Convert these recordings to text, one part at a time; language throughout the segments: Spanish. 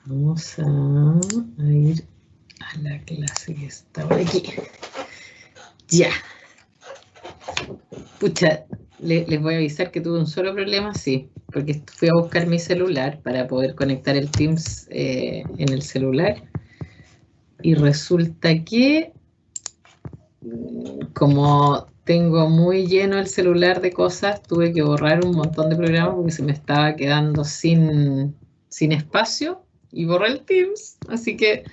vamos a ir a la clase que está por aquí. Ya. Pucha, les voy a avisar que tuve un solo problema, sí, porque fui a buscar mi celular para poder conectar el Teams en el celular y resulta que como tengo muy lleno el celular de cosas, tuve que borrar un montón de programas porque se me estaba quedando sin espacio y borré el Teams, así que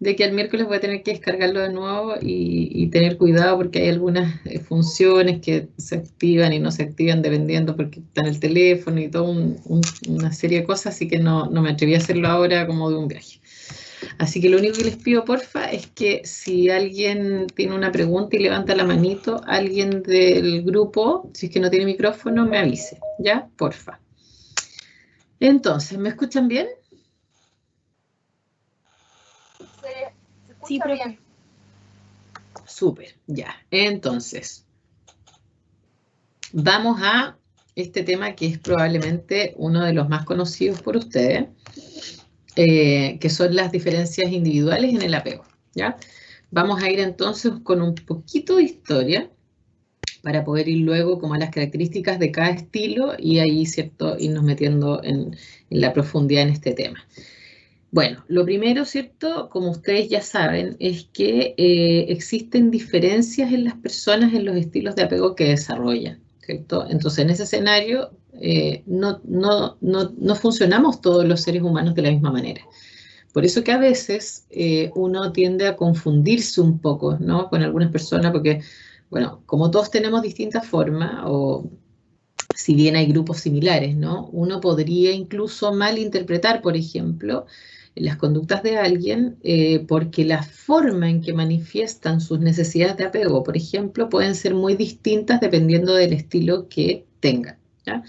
de aquí al miércoles voy a tener que descargarlo de nuevo y tener cuidado porque hay algunas funciones que se activan y no se activan dependiendo porque está en el teléfono y toda una serie de cosas, así que no me atreví a hacerlo ahora como de un viaje. Así que lo único que les pido, porfa, es que si alguien tiene una pregunta y levanta la manito, alguien del grupo, si es que no tiene micrófono, me avise, ¿ya? Porfa. Entonces, ¿me escuchan bien? Sí, profe. Súper, ya. Entonces, vamos a este tema que es probablemente uno de los más conocidos por ustedes, que son las diferencias individuales en el apego, ¿ya? Vamos a ir entonces con un poquito de historia para poder ir luego como a las características de cada estilo y ahí, ¿cierto?, irnos metiendo en la profundidad en este tema. Bueno, lo primero, ¿cierto?, como ustedes ya saben, es que existen diferencias en las personas en los estilos de apego que desarrollan, ¿cierto? Entonces, en ese escenario, no funcionamos todos los seres humanos de la misma manera. Por eso que a veces uno tiende a confundirse un poco, ¿no?, con algunas personas, porque, bueno, como todos tenemos distintas formas, o si bien hay grupos similares, ¿no?, uno podría incluso malinterpretar, por ejemplo, las conductas de alguien porque la forma en que manifiestan sus necesidades de apego, por ejemplo, pueden ser muy distintas dependiendo del estilo que tengan, ¿ya?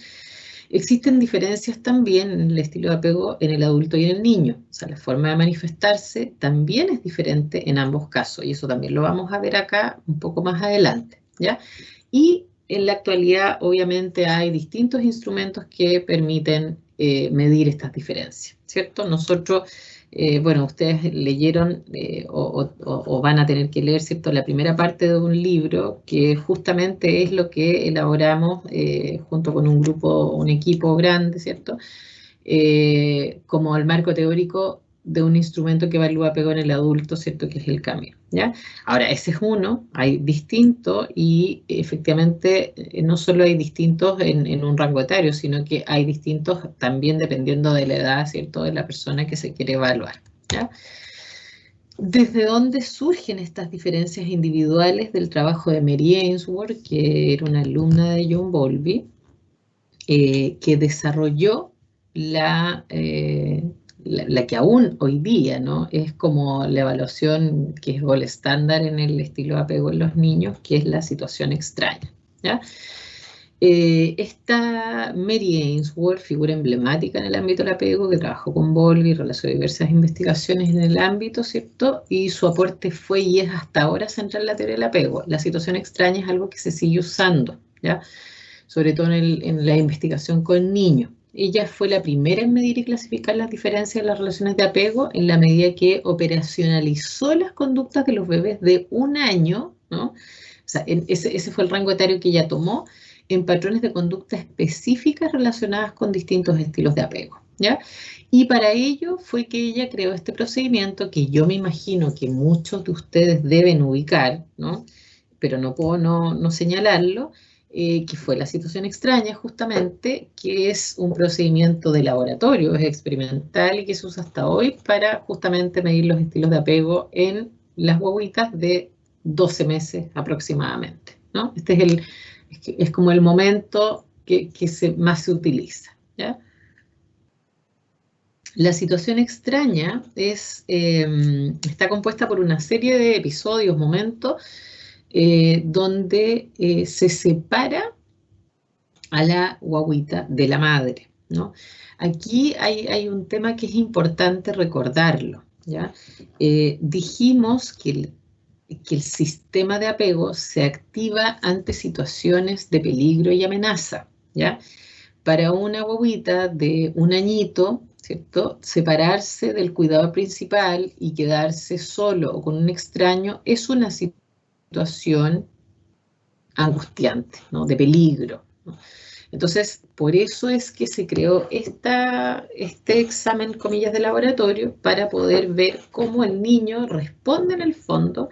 Existen diferencias también en el estilo de apego en el adulto y en el niño. O sea, la forma de manifestarse también es diferente en ambos casos y eso también lo vamos a ver acá un poco más adelante, ¿ya? Y en la actualidad, obviamente, hay distintos instrumentos que permiten medir estas diferencias, ¿cierto? Nosotros, bueno, ustedes leyeron o van a tener que leer, ¿cierto?, la primera parte de un libro que justamente es lo que elaboramos junto con un grupo, un equipo grande, ¿cierto?, como el marco teórico de un instrumento que evalúa apego en el adulto, ¿cierto?, que es el CAMIR, ¿ya? Ahora, ese es uno, hay distintos y efectivamente no solo hay distintos en un rango etario, sino que hay distintos también dependiendo de la edad, ¿cierto?, de la persona que se quiere evaluar, ¿ya? ¿Desde dónde surgen estas diferencias individuales del trabajo de Mary Ainsworth, que era una alumna de John Bowlby, que desarrolló la que aún hoy día, ¿no?, es como la evaluación que es gold estándar en el estilo de apego en los niños, que es la situación extraña, ¿ya? Esta Mary Ainsworth, figura emblemática en el ámbito del apego, que trabajó con Bowlby, realizó diversas investigaciones en el ámbito, ¿cierto? Y su aporte fue y es hasta ahora central en la teoría del apego. La situación extraña es algo que se sigue usando, ¿ya?, sobre todo en la investigación con niños. Ella fue la primera en medir y clasificar las diferencias en las relaciones de apego en la medida que operacionalizó las conductas de los bebés de 1 año, ¿no? O sea, ese fue el rango etario que ella tomó en patrones de conducta específicas relacionadas con distintos estilos de apego, ¿ya? Y para ello fue que ella creó este procedimiento que yo me imagino que muchos de ustedes deben ubicar, ¿no?, pero no puedo no señalarlo, que fue la situación extraña justamente, que es un procedimiento de laboratorio, es experimental y que se usa hasta hoy para justamente medir los estilos de apego en las guaguitas de 12 meses aproximadamente, ¿no? Este es como el momento que más se utiliza, ¿ya? La situación extraña está compuesta por una serie de episodios, momentos, donde se separa a la guagüita de la madre, ¿no? Aquí hay un tema que es importante recordarlo, ¿ya? Dijimos que el sistema de apego se activa ante situaciones de peligro y amenaza, ¿ya? para una guaguita de 1 añito, ¿cierto? Separarse del cuidador principal y quedarse solo o con un extraño es una situación angustiante, ¿no? De peligro, ¿no? Entonces, por eso es que se creó este examen, comillas, de laboratorio para poder ver cómo el niño responde en el fondo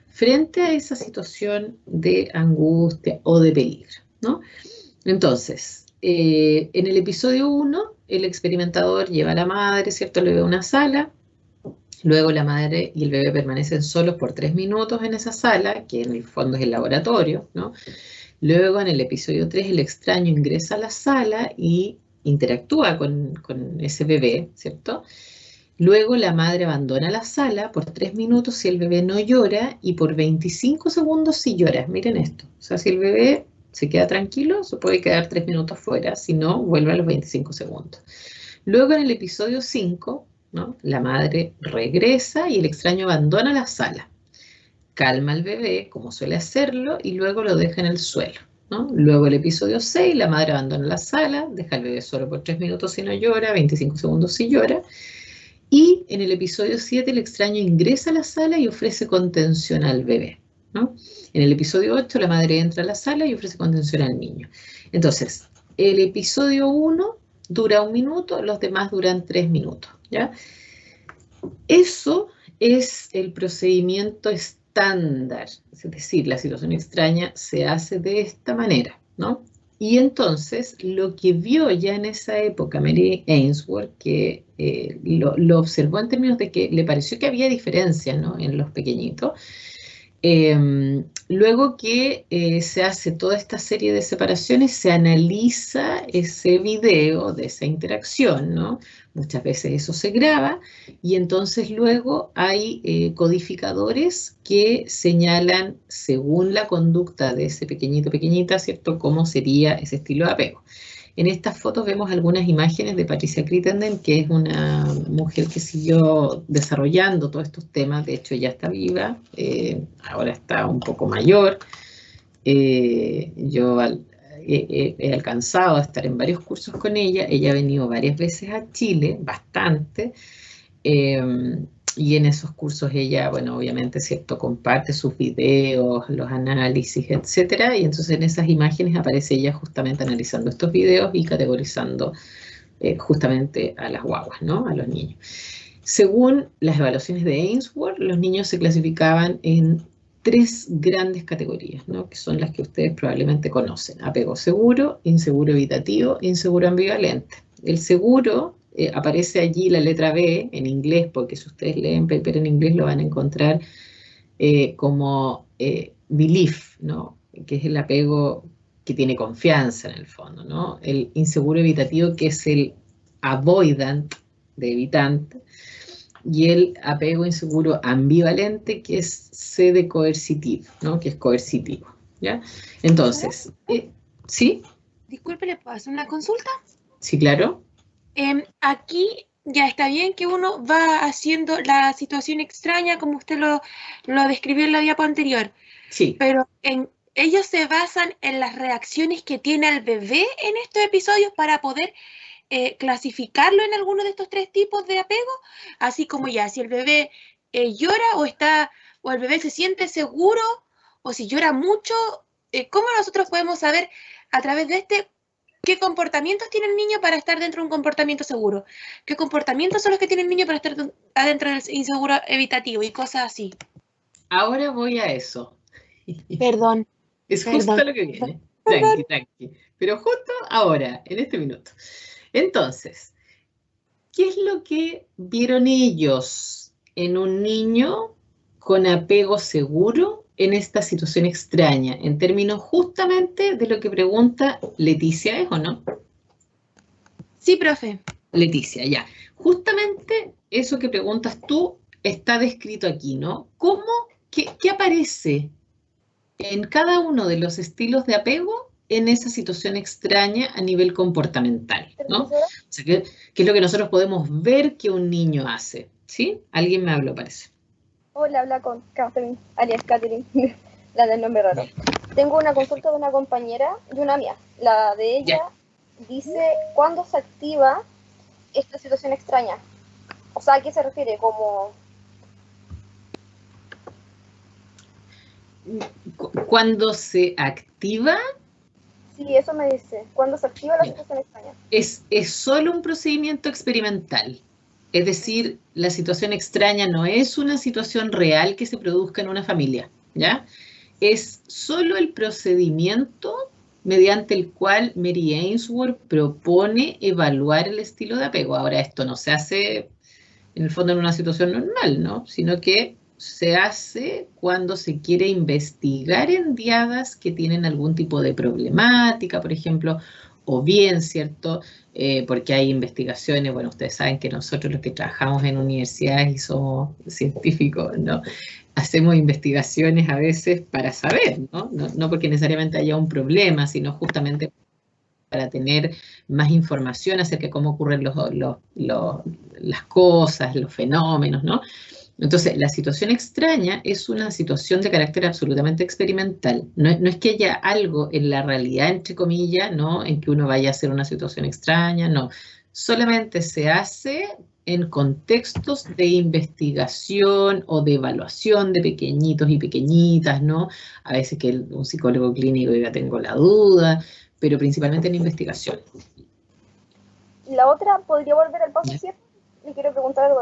frente a esa situación de angustia o de peligro, ¿no? Entonces, en el episodio 1, el experimentador lleva a la madre, ¿cierto? Le ve a una sala, luego la madre y el bebé permanecen solos por 3 minutos en esa sala, que en el fondo es el laboratorio, ¿no? Luego, en el episodio 3, el extraño ingresa a la sala y interactúa con ese bebé, ¿cierto? Luego la madre abandona la sala por 3 minutos si el bebé no llora y por 25 segundos si llora. Miren esto. O sea, si el bebé se queda tranquilo, se puede quedar 3 minutos fuera, si no, vuelve a los 25 segundos. Luego en el episodio 5, ¿no? La madre regresa y el extraño abandona la sala. Calma al bebé, como suele hacerlo, y luego lo deja en el suelo, ¿no? Luego el episodio 6, la madre abandona la sala, deja al bebé solo por 3 minutos si no llora, 25 segundos si llora. Y en el episodio 7 el extraño ingresa a la sala y ofrece contención al bebé, ¿no? En el episodio 8 la madre entra a la sala y ofrece contención al niño. Entonces, el episodio 1 dura 1 minuto, los demás duran 3 minutos, ¿ya? Eso es el procedimiento estándar, es decir, la situación extraña se hace de esta manera, ¿no? Y entonces, lo que vio ya en esa época Mary Ainsworth, que lo observó en términos de que le pareció que había diferencias, ¿no? En los pequeñitos. Luego que se hace toda esta serie de separaciones, se analiza ese video de esa interacción, ¿no? Muchas veces eso se graba y entonces luego hay codificadores que señalan, según la conducta de ese pequeñito, pequeñita, ¿cierto?, cómo sería ese estilo de apego. En estas fotos vemos algunas imágenes de Patricia Crittenden, que es una mujer que siguió desarrollando todos estos temas. De hecho, ya está viva, ahora está un poco mayor. Yo he alcanzado a estar en varios cursos con ella. Ella ha venido varias veces a Chile, bastante. Y en esos cursos ella, bueno, obviamente, ¿cierto?, comparte sus videos, los análisis, etcétera, y entonces en esas imágenes aparece ella justamente analizando estos videos y categorizando justamente a las guaguas, ¿no?, a los niños. Según las evaluaciones de Ainsworth, los niños se clasificaban en 3 grandes categorías, ¿no?, que son las que ustedes probablemente conocen: apego seguro, inseguro evitativo, inseguro ambivalente. El seguro aparece allí la letra B en inglés, porque si ustedes leen paper en inglés lo van a encontrar como belief, ¿no?, que es el apego que tiene confianza en el fondo, ¿no? El inseguro evitativo, que es el avoidant, de evitante, y el apego inseguro ambivalente, que es C de coercitivo, ¿no?, que es coercitivo, ¿ya? Entonces, ¿sí? Disculpe, ¿le puedo hacer una consulta? Sí, claro. Aquí ya está bien que uno va haciendo la situación extraña como usted lo describió en la diapo anterior, Sí. pero ellos se basan en las reacciones que tiene el bebé en estos episodios para poder clasificarlo en alguno de estos 3 tipos de apego, así como ya si el bebé llora o el bebé se siente seguro o si llora mucho, ¿cómo nosotros podemos saber a través de qué comportamientos tiene el niño para estar dentro de un comportamiento seguro? ¿Qué comportamientos son los que tiene el niño para estar adentro del inseguro evitativo y cosas así? Ahora voy a eso. Perdón, Es perdón, justo lo que viene. perdón. Tranqui, tranqui. Pero justo ahora, en este minuto. Entonces, ¿qué es lo que vieron ellos en un niño con apego seguro en esta situación extraña? En términos justamente de lo que pregunta Leticia, ¿es o no? Sí, profe. Leticia, ya. Justamente eso que preguntas tú está descrito aquí, ¿no? ¿Cómo, qué aparece en cada uno de los estilos de apego en esa situación extraña a nivel comportamental, ¿no? O sea, ¿qué es lo que nosotros podemos ver que un niño hace? ¿Sí? Alguien me habló, parece. Hola, habla con Catherine, alias Catherine, la del nombre raro. Tengo una consulta de una compañera y una mía. La de ella Ya. dice cuándo se activa esta situación extraña. O sea, ¿a qué se refiere? Como... Cuando se activa, Sí, eso me dice. ¿Cuándo se activa la situación extraña? es solo un procedimiento experimental. Es decir, la situación extraña no es una situación real que se produzca en una familia, ¿ya? Es solo el procedimiento mediante el cual Mary Ainsworth propone evaluar el estilo de apego. Ahora, esto no se hace en el fondo en una situación normal, ¿no? Sino que se hace cuando se quiere investigar en diadas que tienen algún tipo de problemática, por ejemplo, o bien, ¿cierto? Porque hay investigaciones, bueno, ustedes saben que nosotros los que trabajamos en universidades y somos científicos, ¿no? Hacemos investigaciones a veces para saber, ¿no? No porque necesariamente haya un problema, sino justamente para tener más información acerca de cómo ocurren las cosas, los fenómenos, ¿no? Entonces, la situación extraña es una situación de carácter absolutamente experimental. No es que haya algo en la realidad, entre comillas, ¿no? En que uno vaya a hacer una situación extraña, no. Solamente se hace en contextos de investigación o de evaluación de pequeñitos y pequeñitas, ¿no? A veces que un psicólogo clínico ya tengo la duda, pero principalmente en investigación. La otra, ¿podría volver al paso 7? Le quiero preguntar algo.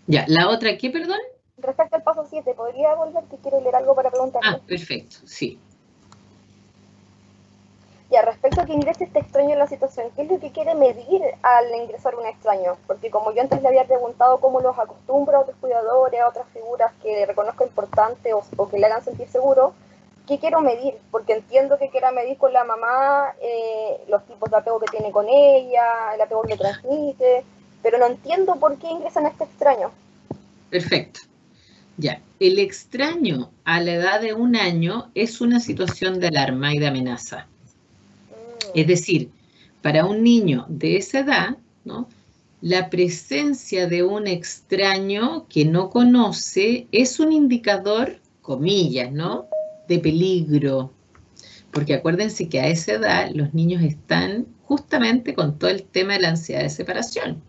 Ya, ¿la otra qué, perdón? Respecto al paso 7, ¿podría volver? Que quiero leer algo para preguntarle. Ah, perfecto, sí. Ya, respecto a que ingrese este extraño en la situación, ¿qué es lo que quiere medir al ingresar un extraño? Porque como yo antes le había preguntado cómo los acostumbra a otros cuidadores, a otras figuras que reconozca importante o que le hagan sentir seguro, ¿qué quiero medir? Porque entiendo que quiera medir con la mamá los tipos de apego que tiene con ella, el apego que transmite, pero no entiendo por qué ingresan a este extraño. Perfecto. Ya, el extraño a la edad de 1 año es una situación de alarma y de amenaza. Es decir, para un niño de esa edad, ¿no? La presencia de un extraño que no conoce es un indicador, comillas, ¿no? De peligro. Porque acuérdense que a esa edad los niños están justamente con todo el tema de la ansiedad de separación.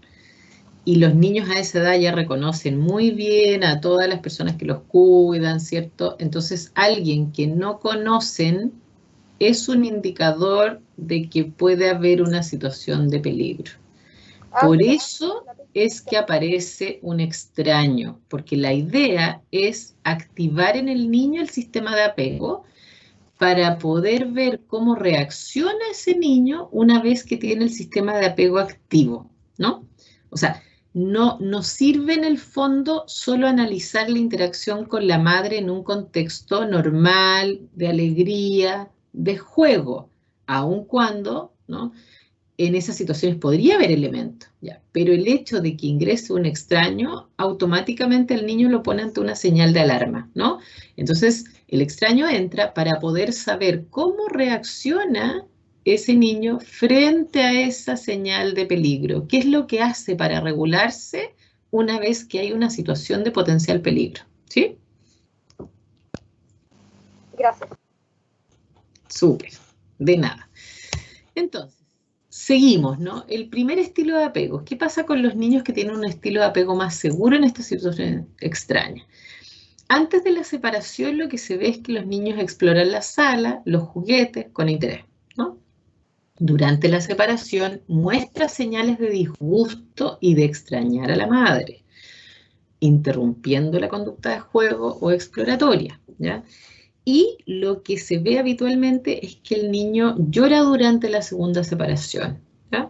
Y los niños a esa edad ya reconocen muy bien a todas las personas que los cuidan, ¿cierto? Entonces, alguien que no conocen es un indicador de que puede haber una situación de peligro. Por eso es que aparece un extraño, porque la idea es activar en el niño el sistema de apego para poder ver cómo reacciona ese niño una vez que tiene el sistema de apego activo, ¿no? O sea, no sirve en el fondo solo analizar la interacción con la madre en un contexto normal, de alegría, de juego, aun cuando, ¿no? En esas situaciones podría haber elementos, ¿ya? Pero el hecho de que ingrese un extraño, automáticamente el niño lo pone ante una señal de alarma, ¿no? Entonces, el extraño entra para poder saber cómo reacciona ese niño frente a esa señal de peligro. ¿Qué es lo que hace para regularse una vez que hay una situación de potencial peligro? ¿Sí? Gracias. Súper, de nada. Entonces, seguimos, ¿no? El primer estilo de apego. ¿Qué pasa con los niños que tienen un estilo de apego más seguro en estas situaciones extrañas? Antes de la separación, lo que se ve es que los niños exploran la sala, los juguetes, con interés, ¿no? Durante la separación, muestra señales de disgusto y de extrañar a la madre, interrumpiendo la conducta de juego o exploratoria, ¿ya? Y lo que se ve habitualmente es que el niño llora durante la segunda separación, ¿ya?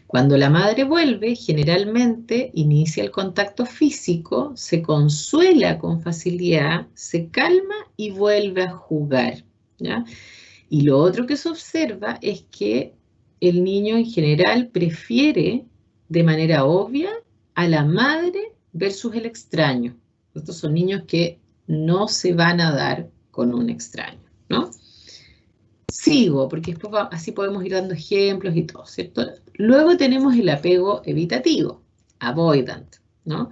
Cuando la madre vuelve, generalmente inicia el contacto físico, se consuela con facilidad, se calma y vuelve a jugar, ¿ya? Y lo otro que se observa es que el niño en general prefiere de manera obvia a la madre versus el extraño. Estos son niños que no se van a dar con un extraño, ¿no? Sigo, porque después así podemos ir dando ejemplos y todo, ¿cierto? Luego tenemos el apego evitativo, avoidant, ¿no?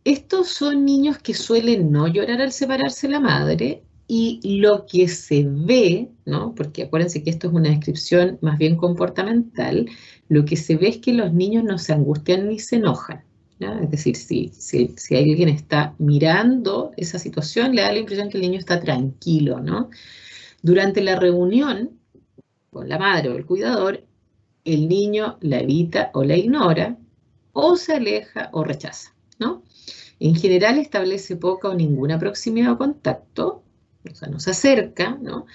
Estos son niños que suelen no llorar al separarse la madre Y lo que se ve, ¿no? Porque acuérdense que esto es una descripción más bien comportamental, lo que se ve es que los niños no se angustian ni se enojan, ¿ya? Es decir, si alguien está mirando esa situación, le da la impresión que el niño está tranquilo, ¿no? Durante la reunión con la madre o el cuidador, el niño la evita o la ignora, o se aleja o rechaza, ¿no? En general establece poca o ninguna proximidad o contacto, o sea, no se acerca, ¿no?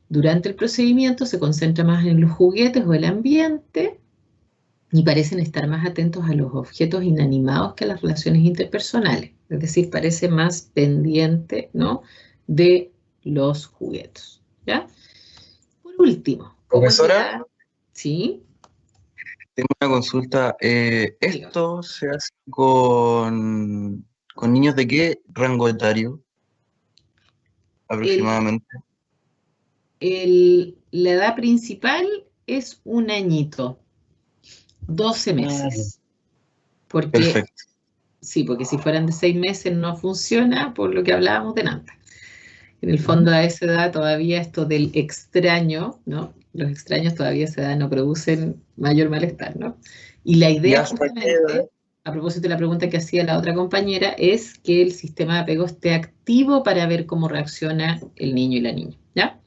Durante el procedimiento se concentra más en los juguetes o el ambiente y parecen estar más atentos a los objetos inanimados que a las relaciones interpersonales. Es decir, parece más pendiente, ¿no?, de los juguetes, ¿ya? Por último, ¿cómo es Profesora, ¿Sí? tengo una consulta. ¿Esto se hace con niños de qué rango etario aproximadamente? La edad principal es 1 añito, 12 meses. Porque, Perfecto. sí, porque si fueran de 6 meses no funciona por lo que hablábamos delante. En el fondo a esa edad todavía esto del extraño, ¿no? Los extraños todavía a esa edad no producen mayor malestar, ¿no? Y la idea justamente, a propósito de la pregunta que hacía la otra compañera, es que el sistema de apego esté activo para ver cómo reacciona el niño y la niña, ¿ya?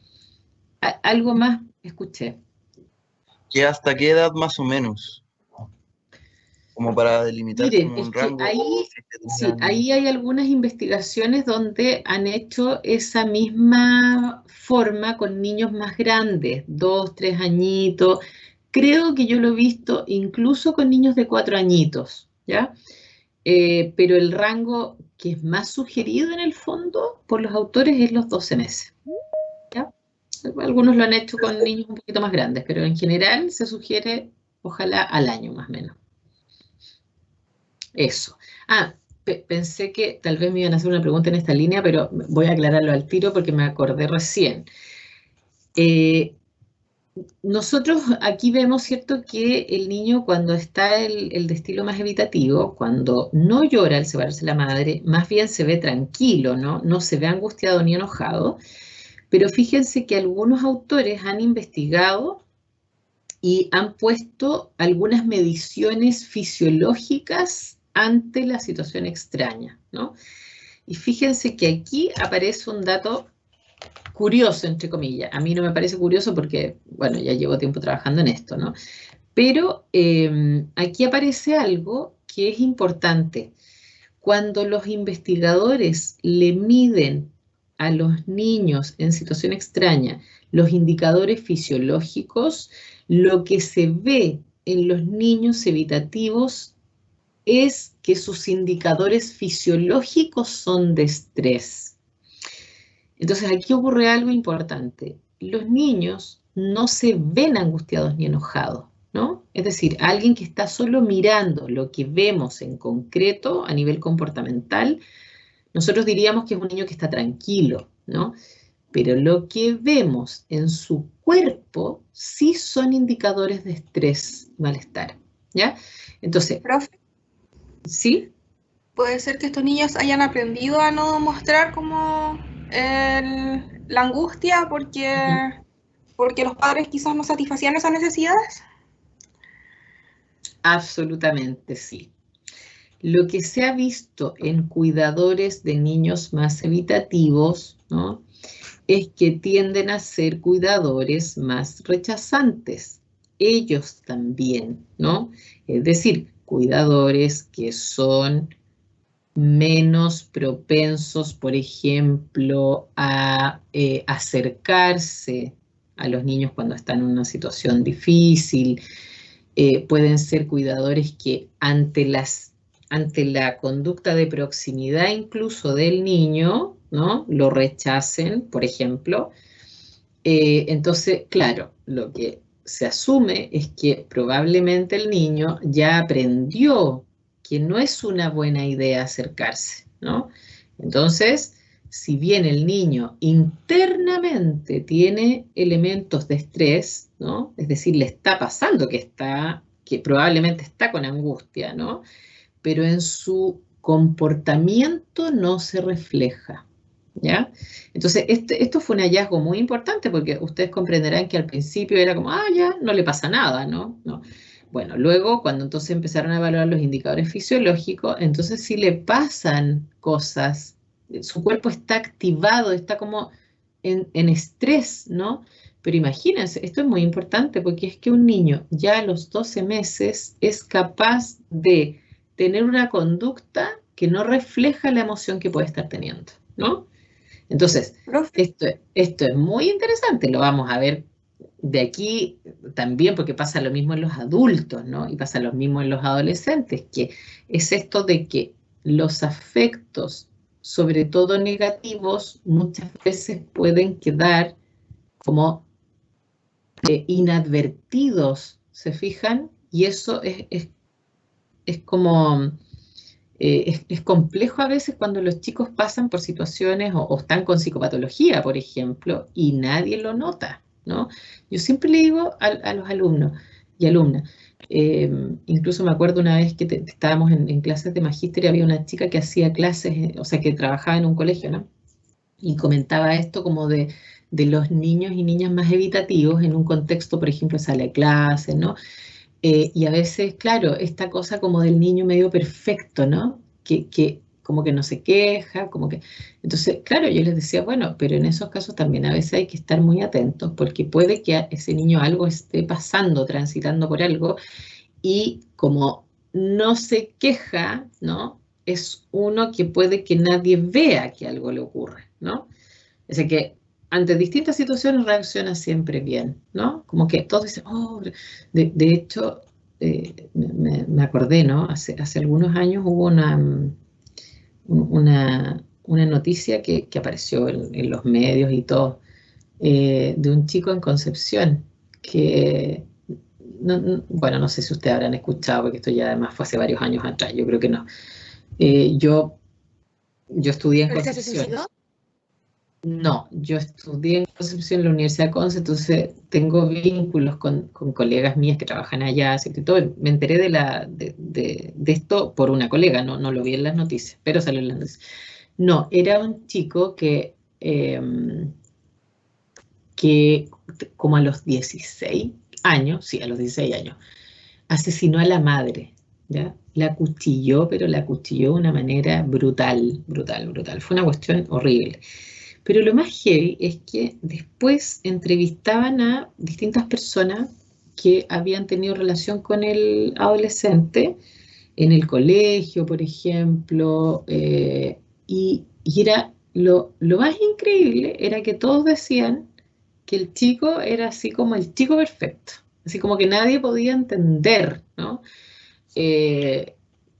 ¿Algo más? Escuché. ¿Y hasta qué edad más o menos? Como para delimitar Miren, como es un que rango. ahí hay algunas investigaciones donde han hecho esa misma forma con niños más grandes, 2, 3 añitos. Creo que yo lo he visto incluso con niños de 4 añitos, ¿ya? Pero el rango que es más sugerido en el fondo por los autores es los 12 meses, ¿ya? Algunos lo han hecho con niños un poquito más grandes, pero en general se sugiere ojalá al año más o menos. Eso. Pensé que tal vez me iban a hacer una pregunta en esta línea, pero voy a aclararlo al tiro porque me acordé recién. Nosotros aquí vemos, ¿cierto?, que el niño cuando está el de estilo más evitativo, cuando no llora al separarse la madre, más bien se ve tranquilo, ¿no? No se ve angustiado ni enojado. Pero fíjense que algunos autores han investigado y han puesto algunas mediciones fisiológicas ante la situación extraña, ¿no? Y fíjense que aquí aparece un dato curioso, entre comillas. A mí no me parece curioso porque, bueno, ya llevo tiempo trabajando en esto, ¿no? Pero aquí aparece algo que es importante. Cuando los investigadores le miden a los niños en situación extraña los indicadores fisiológicos, lo que se ve en los niños evitativos es que sus indicadores fisiológicos son de estrés. Entonces aquí ocurre algo importante. Los niños no se ven angustiados ni enojados, ¿no? Es decir, alguien que está solo mirando lo que vemos en concreto a nivel comportamental, nosotros diríamos que es un niño que está tranquilo, ¿no? Pero lo que vemos en su cuerpo sí son indicadores de estrés, malestar, ¿ya? Entonces, Profe, ¿sí? puede ser que estos niños hayan aprendido a no mostrar como la angustia porque los padres quizás no satisfacían esas necesidades. Absolutamente sí. Lo que se ha visto en cuidadores de niños más evitativos, ¿no?, es que tienden a ser cuidadores más rechazantes. Ellos también, ¿no? Es decir, cuidadores que son menos propensos, por ejemplo, a acercarse a los niños cuando están en una situación difícil. Pueden ser cuidadores que ante la conducta de proximidad incluso del niño, ¿no?, lo rechacen, por ejemplo. Entonces, claro, lo que se asume es que probablemente el niño ya aprendió que no es una buena idea acercarse, ¿no? Entonces, si bien el niño internamente tiene elementos de estrés, ¿no?, es decir, le está pasando que probablemente está con angustia, ¿no?, pero en su comportamiento no se refleja, ¿ya? Entonces, esto fue un hallazgo muy importante porque ustedes comprenderán que al principio era como, ya, no le pasa nada, ¿no? No. Bueno, luego cuando entonces empezaron a evaluar los indicadores fisiológicos, entonces sí le pasan cosas, su cuerpo está activado, está como en estrés, ¿no? Pero imagínense, esto es muy importante porque es que un niño ya a los 12 meses es capaz de tener una conducta que no refleja la emoción que puede estar teniendo, ¿no? Entonces, Profe, esto es muy interesante, lo vamos a ver de aquí también porque pasa lo mismo en los adultos, ¿no? Y pasa lo mismo en los adolescentes, que es esto de que los afectos, sobre todo negativos, muchas veces pueden quedar como inadvertidos, ¿se fijan? Y eso es como... es complejo a veces cuando los chicos pasan por situaciones o están con psicopatología, por ejemplo, y nadie lo nota, ¿no? Yo siempre le digo a los alumnos y alumnas, incluso me acuerdo una vez que estábamos en clases de magíster y había una chica que hacía clases, o sea, que trabajaba en un colegio, ¿no? Y comentaba esto como de los niños y niñas más evitativos en un contexto, por ejemplo, sala de clase, ¿no? Y a veces, claro, esta cosa como del niño medio perfecto, ¿no? Que como que no se queja, como que... Entonces, claro, yo les decía, bueno, pero en esos casos también a veces hay que estar muy atentos porque puede que a ese niño algo esté pasando, transitando por algo, y como no se queja, ¿no? Es uno que puede que nadie vea que algo le ocurre, ¿no? Es decir, que ante distintas situaciones reacciona siempre bien, ¿no? Como que todos dicen, oh, de hecho, me acordé, ¿no? Hace algunos años hubo una noticia que apareció en los medios y todo, de un chico en Concepción que, bueno, no sé si ustedes habrán escuchado, porque esto ya además fue hace varios años atrás, yo creo que no. Yo estudié en ¿él se Concepción. suicidó? No, yo estudié en Concepción, en la Universidad de Conce, entonces tengo vínculos con colegas mías que trabajan allá, así que todo. Me enteré de esto por una colega, no lo vi en las noticias, pero salió en las noticias. No, era un chico que como a los 16 años, sí, a los 16 años, asesinó a la madre, ¿ya? La acuchilló, pero la acuchilló de una manera brutal, brutal, brutal. Fue una cuestión horrible. Pero lo más heavy es que después entrevistaban a distintas personas que habían tenido relación con el adolescente en el colegio, por ejemplo, y era lo más increíble era que todos decían que el chico era así como el chico perfecto, así como que nadie podía entender, ¿no? Que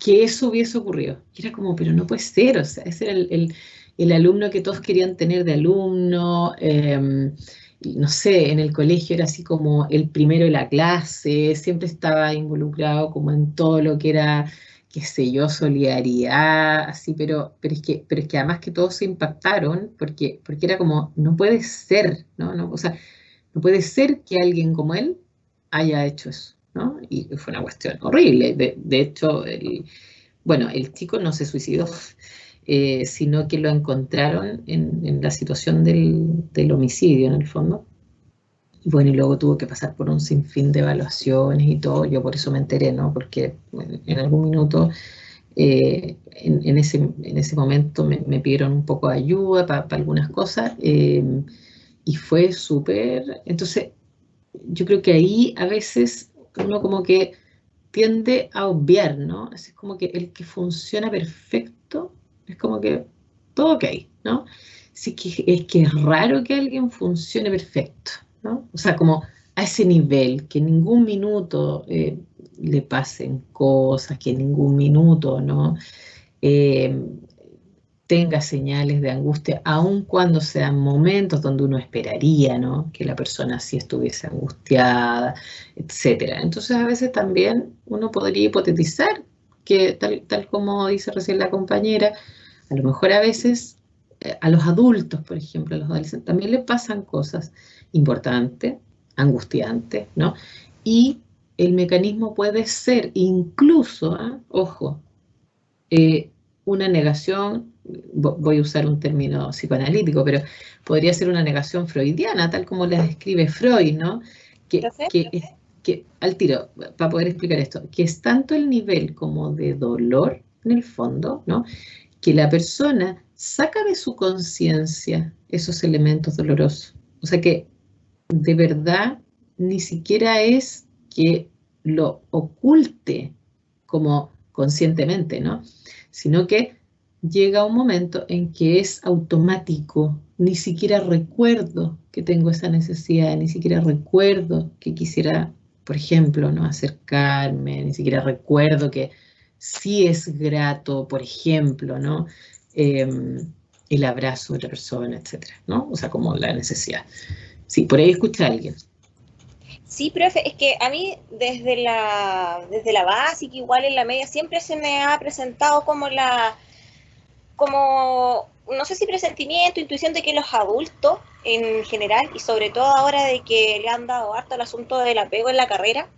eso hubiese ocurrido. Y era como, pero no puede ser, o sea, ese era el alumno que todos querían tener de alumno, no sé, en el colegio era así como el primero de la clase, siempre estaba involucrado como en todo lo que era, qué sé yo, solidaridad, así, pero es que además que todos se impactaron, porque era como, no puede ser, ¿no? No, o sea, no puede ser que alguien como él haya hecho eso, ¿no? Y fue una cuestión horrible. De hecho, bueno, el chico no se suicidó, sino que lo encontraron en la situación del homicidio, en el fondo. Y bueno, y luego tuvo que pasar por un sinfín de evaluaciones y todo. Yo por eso me enteré, ¿no? Porque bueno, en algún minuto, en ese momento me pidieron un poco de ayuda para algunas cosas. Y fue súper... Entonces, yo creo que ahí a veces uno como que tiende a obviar, ¿no? Es como que el que funciona perfecto es como que todo ok, ¿no? Sí que es que es raro que alguien funcione perfecto, ¿no? O sea, como a ese nivel, que en ningún minuto le pasen cosas, que en ningún minuto, ¿no? Eh, tenga señales de angustia, aun cuando sean momentos donde uno esperaría, ¿no? Que la persona sí estuviese angustiada, etcétera. Entonces, a veces también uno podría hipotetizar que, tal como dice recién la compañera, a lo mejor a veces a los adultos, por ejemplo, a los adolescentes, también le pasan cosas importantes, angustiantes, ¿no? Y el mecanismo puede ser incluso, ojo, una negación voy a usar un término psicoanalítico, pero podría ser una negación freudiana, tal como la describe Freud, ¿no? Que al tiro, para poder explicar esto, que es tanto el nivel como de dolor, en el fondo, ¿no? Que la persona saca de su conciencia esos elementos dolorosos. O sea que de verdad ni siquiera es que lo oculte como conscientemente, ¿no? Sino que llega un momento en que es automático, ni siquiera recuerdo que tengo esa necesidad, ni siquiera recuerdo que quisiera, por ejemplo, ¿no? acercarme, ni siquiera recuerdo que sí es grato, por ejemplo, ¿no? El abrazo de otra persona, etcétera, ¿no? O sea, como la necesidad. Sí, por ahí escucha a alguien. Sí, profe, es que a mí desde la básica, igual en la media, siempre se me ha presentado como no sé si presentimiento, intuición de que los adultos en general, y sobre todo ahora de que le han dado harto el asunto del apego en la carrera,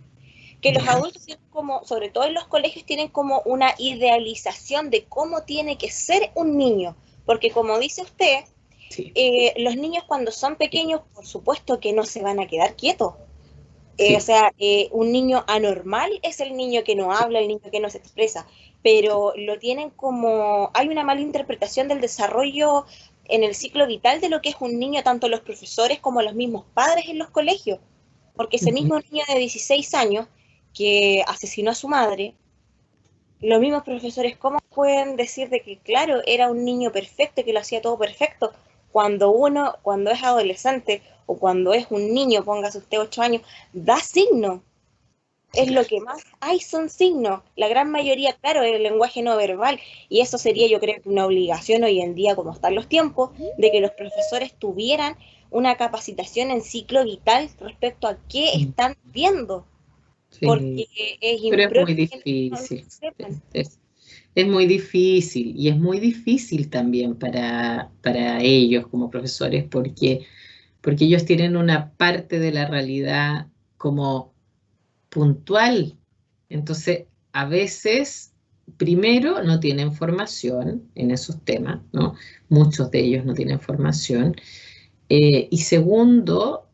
que los adultos tienen como, sobre todo en los colegios, tienen como una idealización de cómo tiene que ser un niño, porque como dice usted, Sí. Los niños cuando son pequeños, por supuesto que no se van a quedar quietos. Sí. O sea, un niño anormal es el niño que no habla, el niño que no se expresa, pero lo tienen como, hay una mala interpretación del desarrollo en el ciclo vital de lo que es un niño, tanto los profesores como los mismos padres en los colegios, porque ese mismo niño de 16 años que asesinó a su madre, los mismos profesores, ¿cómo pueden decir de que, claro, era un niño perfecto y que lo hacía todo perfecto? Cuando es adolescente o cuando es un niño, póngase usted 8 años, da signos. Es lo que más hay, son signos. La gran mayoría, claro, es el lenguaje no verbal. Y eso sería, yo creo, una obligación hoy en día, como están los tiempos, de que los profesores tuvieran una capacitación en ciclo vital respecto a qué están viendo. Sí. Porque es Pero es muy impropio que difícil. no sepan. Es muy difícil y es muy difícil también para ellos como profesores porque ellos tienen una parte de la realidad como puntual. Entonces, a veces, primero, no tienen formación en esos temas, ¿no? Muchos de ellos no tienen formación. Y segundo,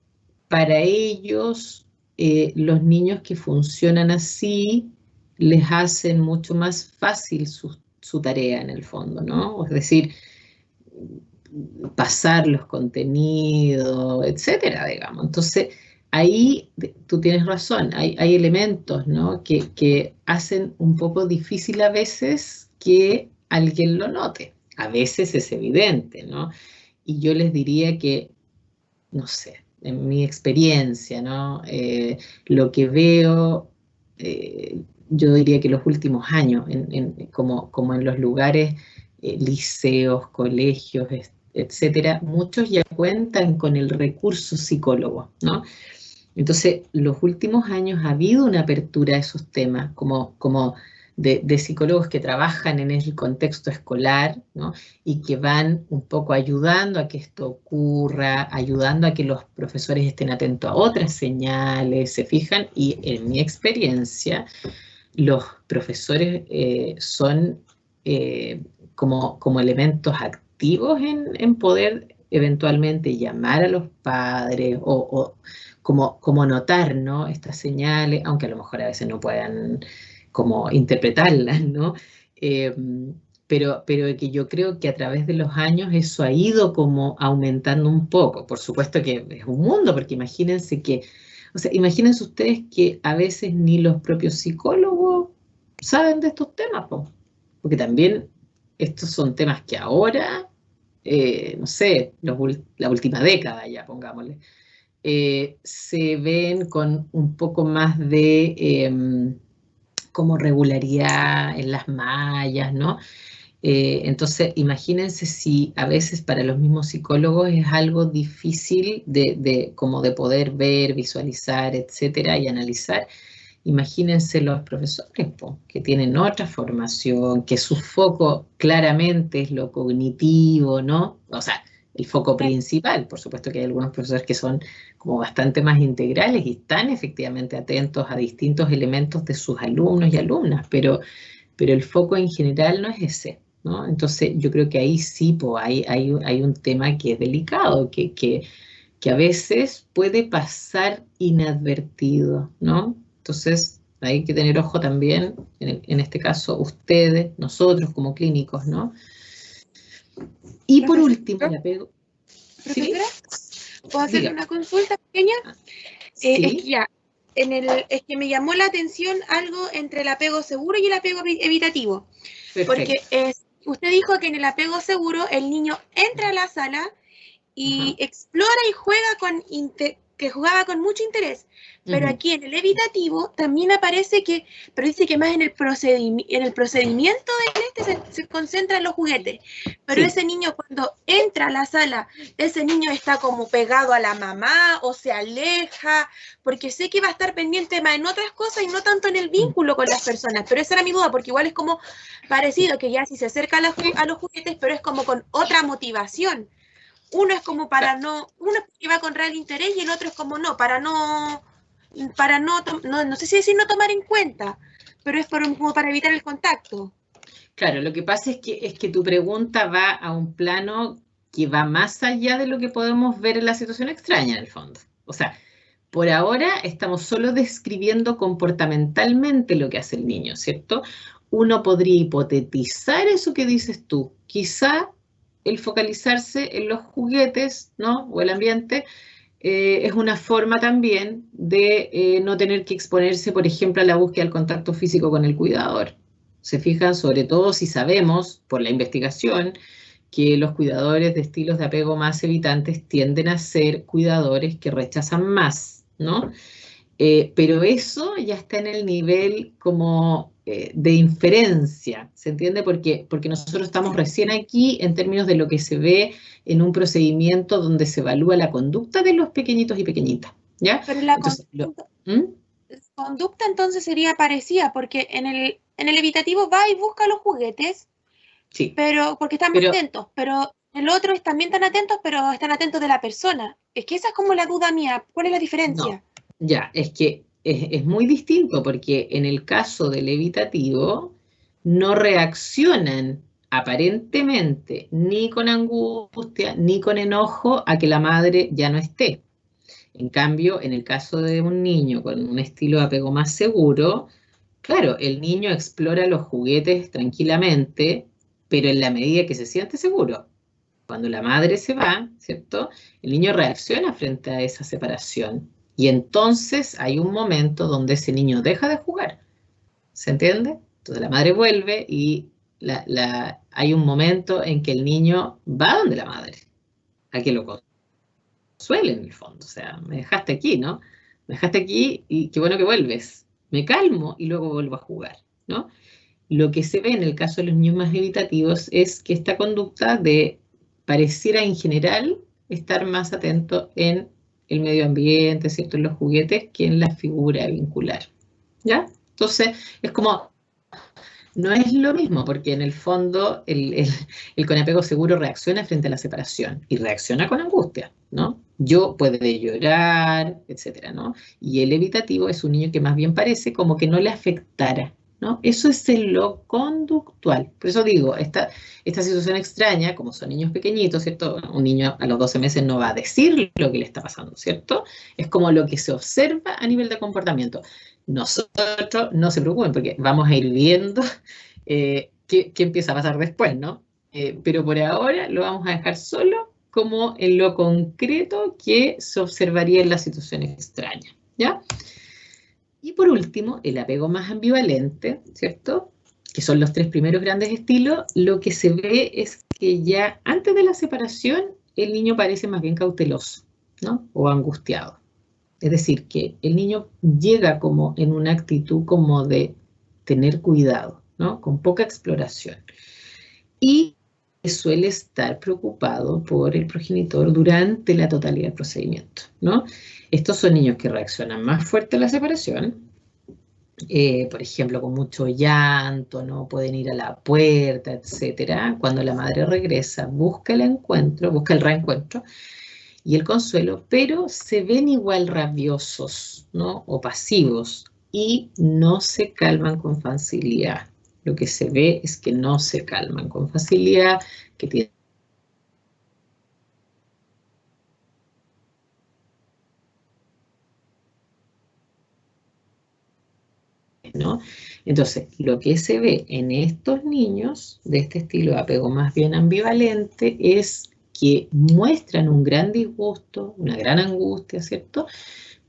para ellos, los niños que funcionan así les hacen mucho más fácil su tarea en el fondo, ¿no? Es decir, pasar los contenidos, etcétera, digamos. Entonces, ahí tú tienes razón, hay elementos, ¿no? que hacen un poco difícil a veces que alguien lo note. A veces es evidente, ¿no? Y yo les diría que, no sé, en mi experiencia, ¿no? Lo que veo, yo diría que los últimos años, como en los lugares, liceos, colegios, etcétera, muchos ya cuentan con el recurso psicólogo, ¿no? Entonces, los últimos años ha habido una apertura a esos temas, como de psicólogos que trabajan en el contexto escolar, ¿no? Y que van un poco ayudando a que esto ocurra, ayudando a que los profesores estén atentos a otras señales, se fijan, y en mi experiencia, los profesores son como elementos activos en poder eventualmente llamar a los padres o como notar, ¿no? Estas señales, aunque a lo mejor a veces no puedan como interpretarlas, ¿no? Pero que yo creo que a través de los años eso ha ido como aumentando un poco. Por supuesto que es un mundo, porque imagínense o sea, imagínense ustedes que a veces ni los propios psicólogos saben de estos temas, po, porque también estos son temas que ahora, no sé, la última década ya, pongámosle, se ven con un poco más de como regularidad en las mallas, ¿no? Entonces, imagínense si a veces para los mismos psicólogos es algo difícil como de poder ver, visualizar, etcétera, y analizar. Imagínense los profesores, po, que tienen otra formación, que su foco claramente es lo cognitivo, ¿no? O sea, el foco principal. Por supuesto que hay algunos profesores que son como bastante más integrales y están efectivamente atentos a distintos elementos de sus alumnos y alumnas, pero el foco en general no es ese. ¿no? Entonces yo creo que ahí sí, pues, hay un tema que es delicado, que a veces puede pasar inadvertido, ¿no? Entonces hay que tener ojo también, en este caso ustedes, nosotros como clínicos, ¿no? Y por último, el apego. Profesora, ¿Sí? ¿puedo hacerle Diga. una consulta pequeña? Sí. Es que ya, es que me llamó la atención algo entre el apego seguro y el apego evitativo. Perfecto. Porque usted dijo que en el apego seguro el niño entra a la sala y explora y juega que jugaba con mucho interés. Pero aquí en el evitativo también aparece pero dice que más en el procedimiento se concentra en los juguetes. Pero Sí. ese niño cuando entra a la sala, ese niño está como pegado a la mamá o se aleja, porque sé que va a estar pendiente más en otras cosas y no tanto en el vínculo con las personas. Pero esa era mi duda, porque igual es como parecido, que ya si se acerca a los juguetes, pero es como con otra motivación. Uno es como uno va con real interés y el otro es como no sé si decir no tomar en cuenta, pero es como para evitar el contacto. Claro, lo que pasa es que tu pregunta va a un plano que va más allá de lo que podemos ver en la situación extraña, en el fondo. O sea, por ahora estamos solo describiendo comportamentalmente lo que hace el niño, ¿cierto? Uno podría hipotetizar eso que dices tú. Quizá el focalizarse en los juguetes, ¿no? O el ambiente, es una forma también de no tener que exponerse, por ejemplo, a la búsqueda del contacto físico con el cuidador. Se fijan, sobre todo si sabemos, por la investigación, que los cuidadores de estilos de apego más evitantes tienden a ser cuidadores que rechazan más, ¿no? Pero eso ya está en el nivel como de inferencia, ¿se entiende? Porque nosotros estamos recién aquí en términos de lo que se ve en un procedimiento donde se evalúa la conducta de los pequeñitos y pequeñitas, ¿ya? Pero la Entonces, conducta entonces sería parecida, porque en el evitativo va y busca los juguetes, sí. pero porque están más atentos, pero el otro también están atentos, pero están atentos de la persona. Es que esa es como la duda mía. ¿Cuál es la diferencia? No. Ya, es que es muy distinto porque en el caso del evitativo no reaccionan aparentemente ni con angustia ni con enojo a que la madre ya no esté. En cambio, en el caso de un niño con un estilo de apego más seguro, claro, el niño explora los juguetes tranquilamente, pero en la medida que se siente seguro. Cuando la madre se va, ¿cierto? El niño reacciona frente a esa separación. Y entonces hay un momento donde ese niño deja de jugar. ¿Se entiende? Entonces la madre vuelve y hay un momento en que el niño va donde la madre, a que lo consuele en el fondo. O sea, me dejaste aquí, ¿no? Me dejaste aquí y qué bueno que vuelves. Me calmo y luego vuelvo a jugar, ¿no? Lo que se ve en el caso de los niños más evitativos es que esta conducta pareciera en general estar más atento en el medio ambiente, ¿cierto? En los juguetes, que en la figura vincular, ¿ya? Entonces, es como, no es lo mismo, porque en el fondo el con apego seguro reacciona frente a la separación y reacciona con angustia, ¿no? Puede llorar, etcétera, ¿no? Y el evitativo es un niño que más bien parece como que no le afectara, ¿no? Eso es en lo conductual. Por eso digo, esta situación extraña, como son niños pequeñitos, ¿cierto? Un niño a los 12 meses no va a decir lo que le está pasando, ¿cierto? Es como lo que se observa a nivel de comportamiento. Nosotros, no se preocupen, porque vamos a ir viendo qué empieza a pasar después, ¿no? Pero por ahora lo vamos a dejar solo como en lo concreto que se observaría en la situación extraña, ¿ya? Y por último, el apego más ambivalente, ¿cierto? Que son los tres primeros grandes estilos, lo que se ve es que ya antes de la separación el niño parece más bien cauteloso, ¿no? O angustiado. Es decir, que el niño llega como en una actitud como de tener cuidado, ¿no? Con poca exploración. Y suele estar preocupado por el progenitor durante la totalidad del procedimiento, ¿no? Estos son niños que reaccionan más fuerte a la separación, por ejemplo, con mucho llanto, no pueden ir a la puerta, etcétera. Cuando la madre regresa, busca el reencuentro y el consuelo, pero se ven igual rabiosos, ¿no? O pasivos y no se calman con facilidad, lo que se ve es que no se calman con facilidad, que tienen, ¿no? Entonces, lo que se ve en estos niños de este estilo de apego más bien ambivalente es que muestran un gran disgusto, una gran angustia, ¿cierto?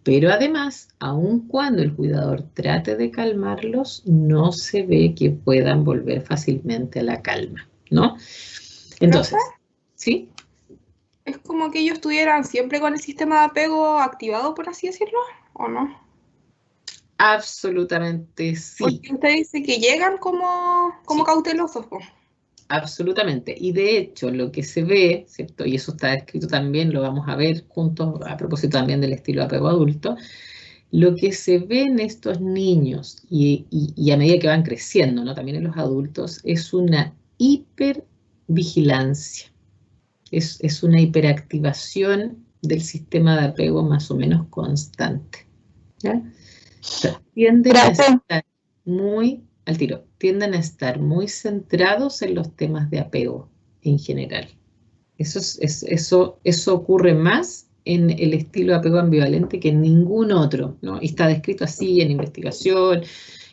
Pero además, aun cuando el cuidador trate de calmarlos, no se ve que puedan volver fácilmente a la calma, ¿no? Entonces, ¿sí? ¿Es como que ellos estuvieran siempre con el sistema de apego activado, por así decirlo, o no? Absolutamente sí. Porque usted dice que llegan como Sí. cautelosos, po. Absolutamente. Y de hecho, lo que se ve, ¿cierto? Y eso está escrito también, lo vamos a ver juntos, a propósito también del estilo de apego adulto, lo que se ve en estos niños y a medida que van creciendo, ¿no? También en los adultos, es una hipervigilancia. Es una hiperactivación del sistema de apego más o menos constante, ¿ya? O sea, tienden a estar muy al tiro, tienden a estar muy centrados en los temas de apego en general. Eso ocurre más en el estilo de apego ambivalente que en ningún otro, ¿no? Y está descrito así en investigación,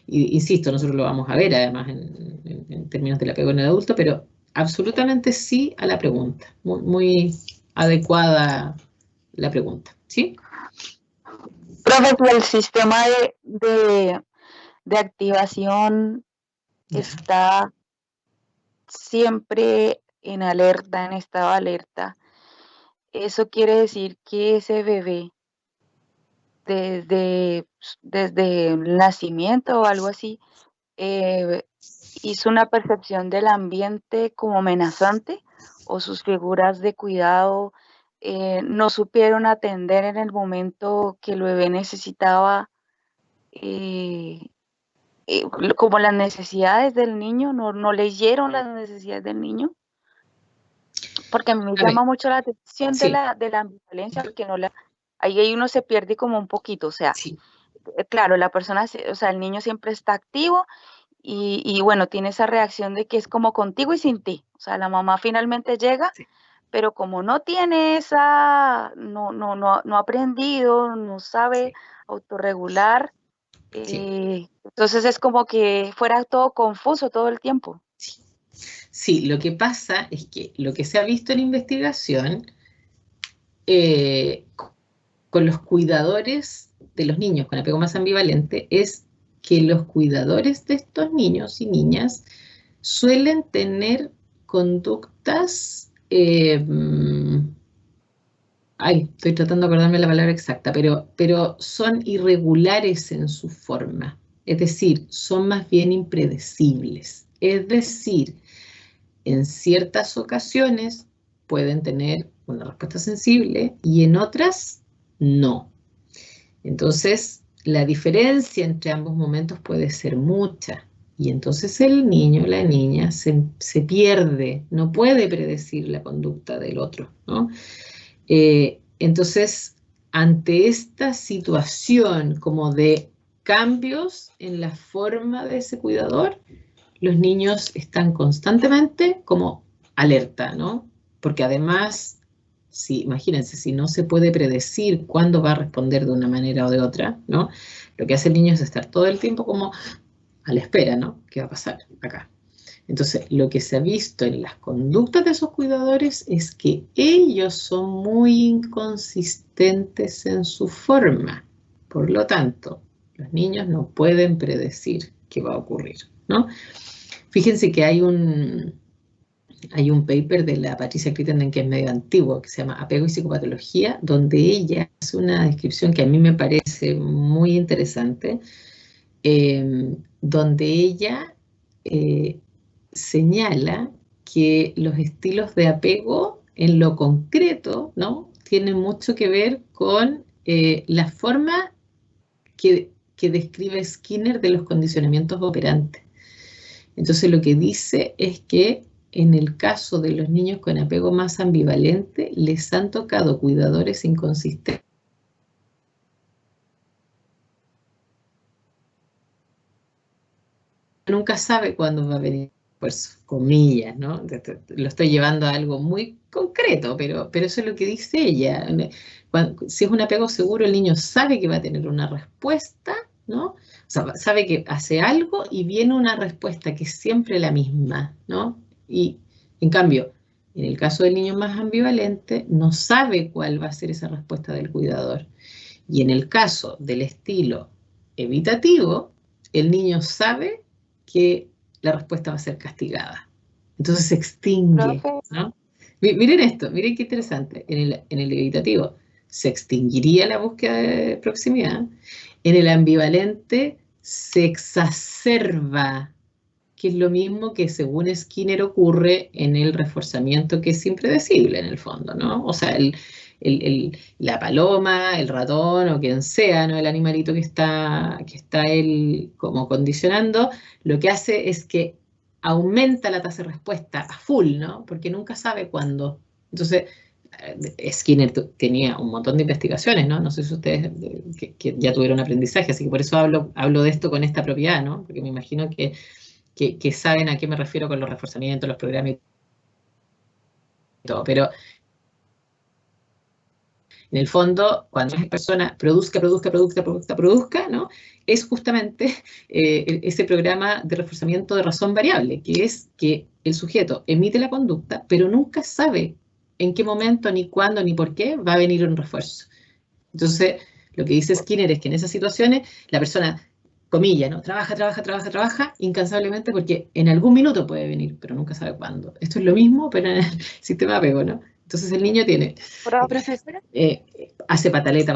y insisto, nosotros lo vamos a ver además en términos del apego en el adulto, pero absolutamente sí a la pregunta, muy adecuada la pregunta, ¿sí? Profe, el sistema de activación está siempre en alerta, en estado de alerta. Eso quiere decir que ese bebé, desde el nacimiento o algo así, hizo una percepción del ambiente como amenazante, o sus figuras de cuidado no supieron atender en el momento que el bebé necesitaba como las necesidades del niño, no leyeron las necesidades del niño, porque a mí me llama mucho la atención sí. de la ambivalencia, porque ahí uno se pierde como un poquito, o sea, Sí. Claro, la persona, o sea, el niño siempre está activo y bueno, tiene esa reacción de que es como contigo y sin ti, o sea, la mamá finalmente llega, Sí. pero como no tiene no ha aprendido, no sabe autorregular, entonces es como que fuera todo confuso todo el tiempo. Sí, lo que pasa es que lo que se ha visto en investigación con los cuidadores de los niños con apego más ambivalente es que los cuidadores de estos niños y niñas suelen tener conductas, estoy tratando de acordarme la palabra exacta, pero son irregulares en su forma, es decir, son más bien impredecibles, es decir, en ciertas ocasiones pueden tener una respuesta sensible y en otras no. Entonces, la diferencia entre ambos momentos puede ser mucha. Y entonces el niño o la niña se pierde, no puede predecir la conducta del otro, ¿no? Entonces, ante esta situación como de cambios en la forma de ese cuidador, los niños están constantemente como alerta, ¿no? Porque además, imagínense, si no se puede predecir cuándo va a responder de una manera o de otra, ¿no? Lo que hace el niño es estar todo el tiempo como a la espera, ¿no? ¿Qué va a pasar acá? Entonces, lo que se ha visto en las conductas de esos cuidadores es que ellos son muy inconsistentes en su forma. Por lo tanto, los niños no pueden predecir qué va a ocurrir, ¿no? Fíjense que hay un paper de la Patricia Crittenden que es medio antiguo, que se llama Apego y Psicopatología, donde ella hace una descripción que a mí me parece muy interesante, donde ella señala que los estilos de apego en lo concreto, ¿no? Tienen mucho que ver con la forma que describe Skinner de los condicionamientos operantes. Entonces lo que dice es que en el caso de los niños con apego más ambivalente, les han tocado cuidadores inconsistentes nunca sabe cuándo va a venir, pues, comillas, ¿no? Lo estoy llevando a algo muy concreto, pero eso es lo que dice ella. Si es un apego seguro, el niño sabe que va a tener una respuesta, ¿no? O sea, sabe que hace algo y viene una respuesta que es siempre la misma, ¿no? Y, en cambio, en el caso del niño más ambivalente, no sabe cuál va a ser esa respuesta del cuidador. Y en el caso del estilo evitativo, el niño sabe que la respuesta va a ser castigada. Entonces se extingue, ¿no? Miren esto, miren qué interesante. En el evitativo se extinguiría la búsqueda de proximidad. En el ambivalente se exacerba, que es lo mismo que según Skinner ocurre en el reforzamiento, que es impredecible en el fondo, ¿no? O sea, la paloma, el ratón o quien sea, ¿no? El animalito que está él como condicionando, lo que hace es que aumenta la tasa de respuesta a full, ¿no? Porque nunca sabe cuándo. Entonces, Skinner tenía un montón de investigaciones, ¿no? No sé si ustedes que ya tuvieron aprendizaje, así que por eso hablo de esto con esta propiedad, ¿no? Porque me imagino que saben a qué me refiero con los reforzamientos, los programas y todo, pero en el fondo, cuando una persona produzca, ¿no? Es justamente ese programa de reforzamiento de razón variable, que es que el sujeto emite la conducta, pero nunca sabe en qué momento, ni cuándo, ni por qué va a venir un refuerzo. Entonces, lo que dice Skinner es que en esas situaciones la persona, comilla, ¿no? Trabaja incansablemente porque en algún minuto puede venir, pero nunca sabe cuándo. Esto es lo mismo, pero en el sistema de apego, ¿no? Entonces el niño tiene, Profesora, hace pataleta,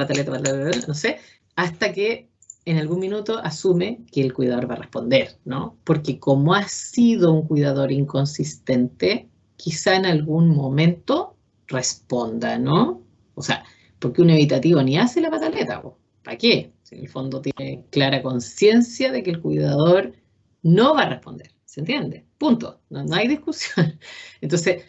no sé, hasta que en algún minuto asume que el cuidador va a responder, ¿no? Porque como ha sido un cuidador inconsistente, quizá en algún momento responda, ¿no? O sea, porque un evitativo ni hace la pataleta, ¿para qué? Si en el fondo tiene clara conciencia de que el cuidador no va a responder, ¿se entiende? Punto, no hay discusión. Entonces,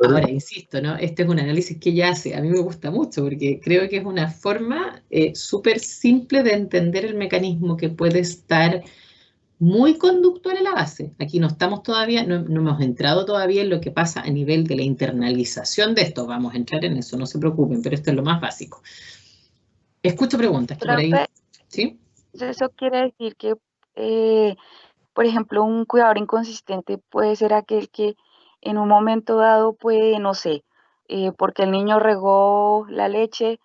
ahora, insisto, ¿no? Este es un análisis que ella hace, a mí me gusta mucho porque creo que es una forma súper simple de entender el mecanismo que puede estar muy conductual a la base. Aquí no estamos todavía, no hemos entrado todavía en lo que pasa a nivel de la internalización de esto, vamos a entrar en eso, no se preocupen, pero esto es lo más básico. Escucho preguntas, que por ahí, ¿sí? Eso quiere decir que, por ejemplo, un cuidador inconsistente puede ser aquel que en un momento dado puede, no sé, porque el niño regó la leche,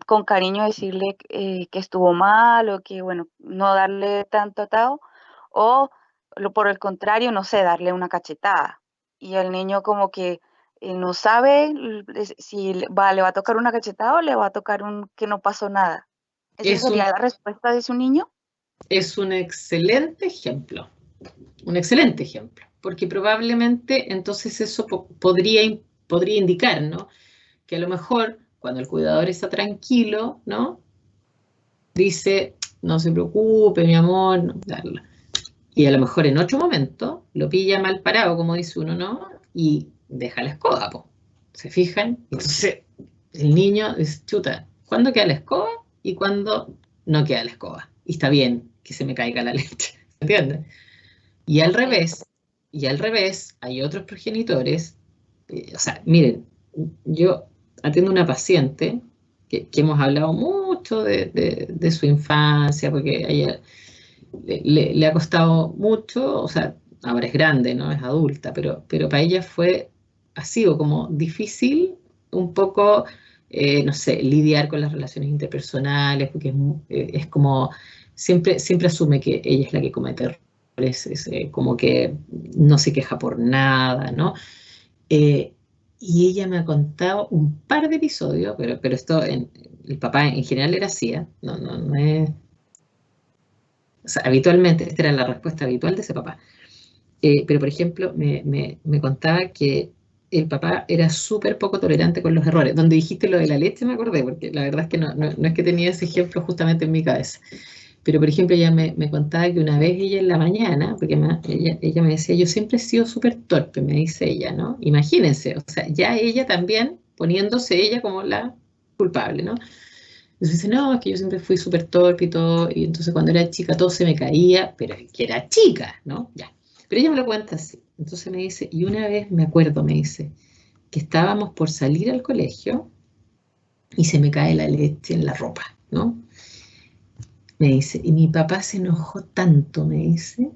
con cariño decirle que estuvo mal o que, bueno, no darle tanto atado, o por el contrario, no sé, darle una cachetada. Y el niño como que no sabe si le va a tocar una cachetada o le va a tocar que no pasó nada. ¿Esa sería la respuesta de su niño? Es un excelente ejemplo, porque probablemente entonces eso podría indicar, ¿no? Que a lo mejor cuando el cuidador está tranquilo, ¿no? Dice, no se preocupe, mi amor, no, y a lo mejor en otro momento lo pilla mal parado, como dice uno, ¿no? Y deja la escoba, po. ¿Se fijan? Entonces el niño dice, chuta, ¿cuándo queda la escoba y cuándo no queda la escoba? Y está bien que se me caiga la leche, ¿entiendes? Y al revés, hay otros progenitores, o sea, miren, yo atiendo una paciente que hemos hablado mucho de su infancia, porque a ella le ha costado mucho, o sea, ahora es grande, ¿no? Es adulta, pero para ella ha sido como difícil un poco, no sé, lidiar con las relaciones interpersonales, porque es como, siempre asume que ella es la que comete errores, como que no se queja por nada, ¿no? Y ella me ha contado un par de episodios, pero esto, el papá en general era así, ¿eh? No es... O sea, habitualmente, esta era la respuesta habitual de ese papá. Pero, por ejemplo, me contaba que el papá era súper poco tolerante con los errores. Donde dijiste lo de la leche me acordé, porque la verdad es que no es que tenía ese ejemplo justamente en mi cabeza. Pero, por ejemplo, ella me contaba que una vez ella en la mañana, porque ella me decía, yo siempre he sido súper torpe, me dice ella, ¿no? Imagínense, o sea, ya ella también poniéndose ella como la culpable, ¿no? Entonces dice, no, es que yo siempre fui súper torpe y todo, y entonces cuando era chica todo se me caía, pero es que era chica, ¿no? Ya. Pero ella me lo cuenta así. Entonces me dice, y una vez me acuerdo, me dice, que estábamos por salir al colegio y se me cae la leche en la ropa, ¿no? Me dice, y mi papá se enojó tanto, me dice,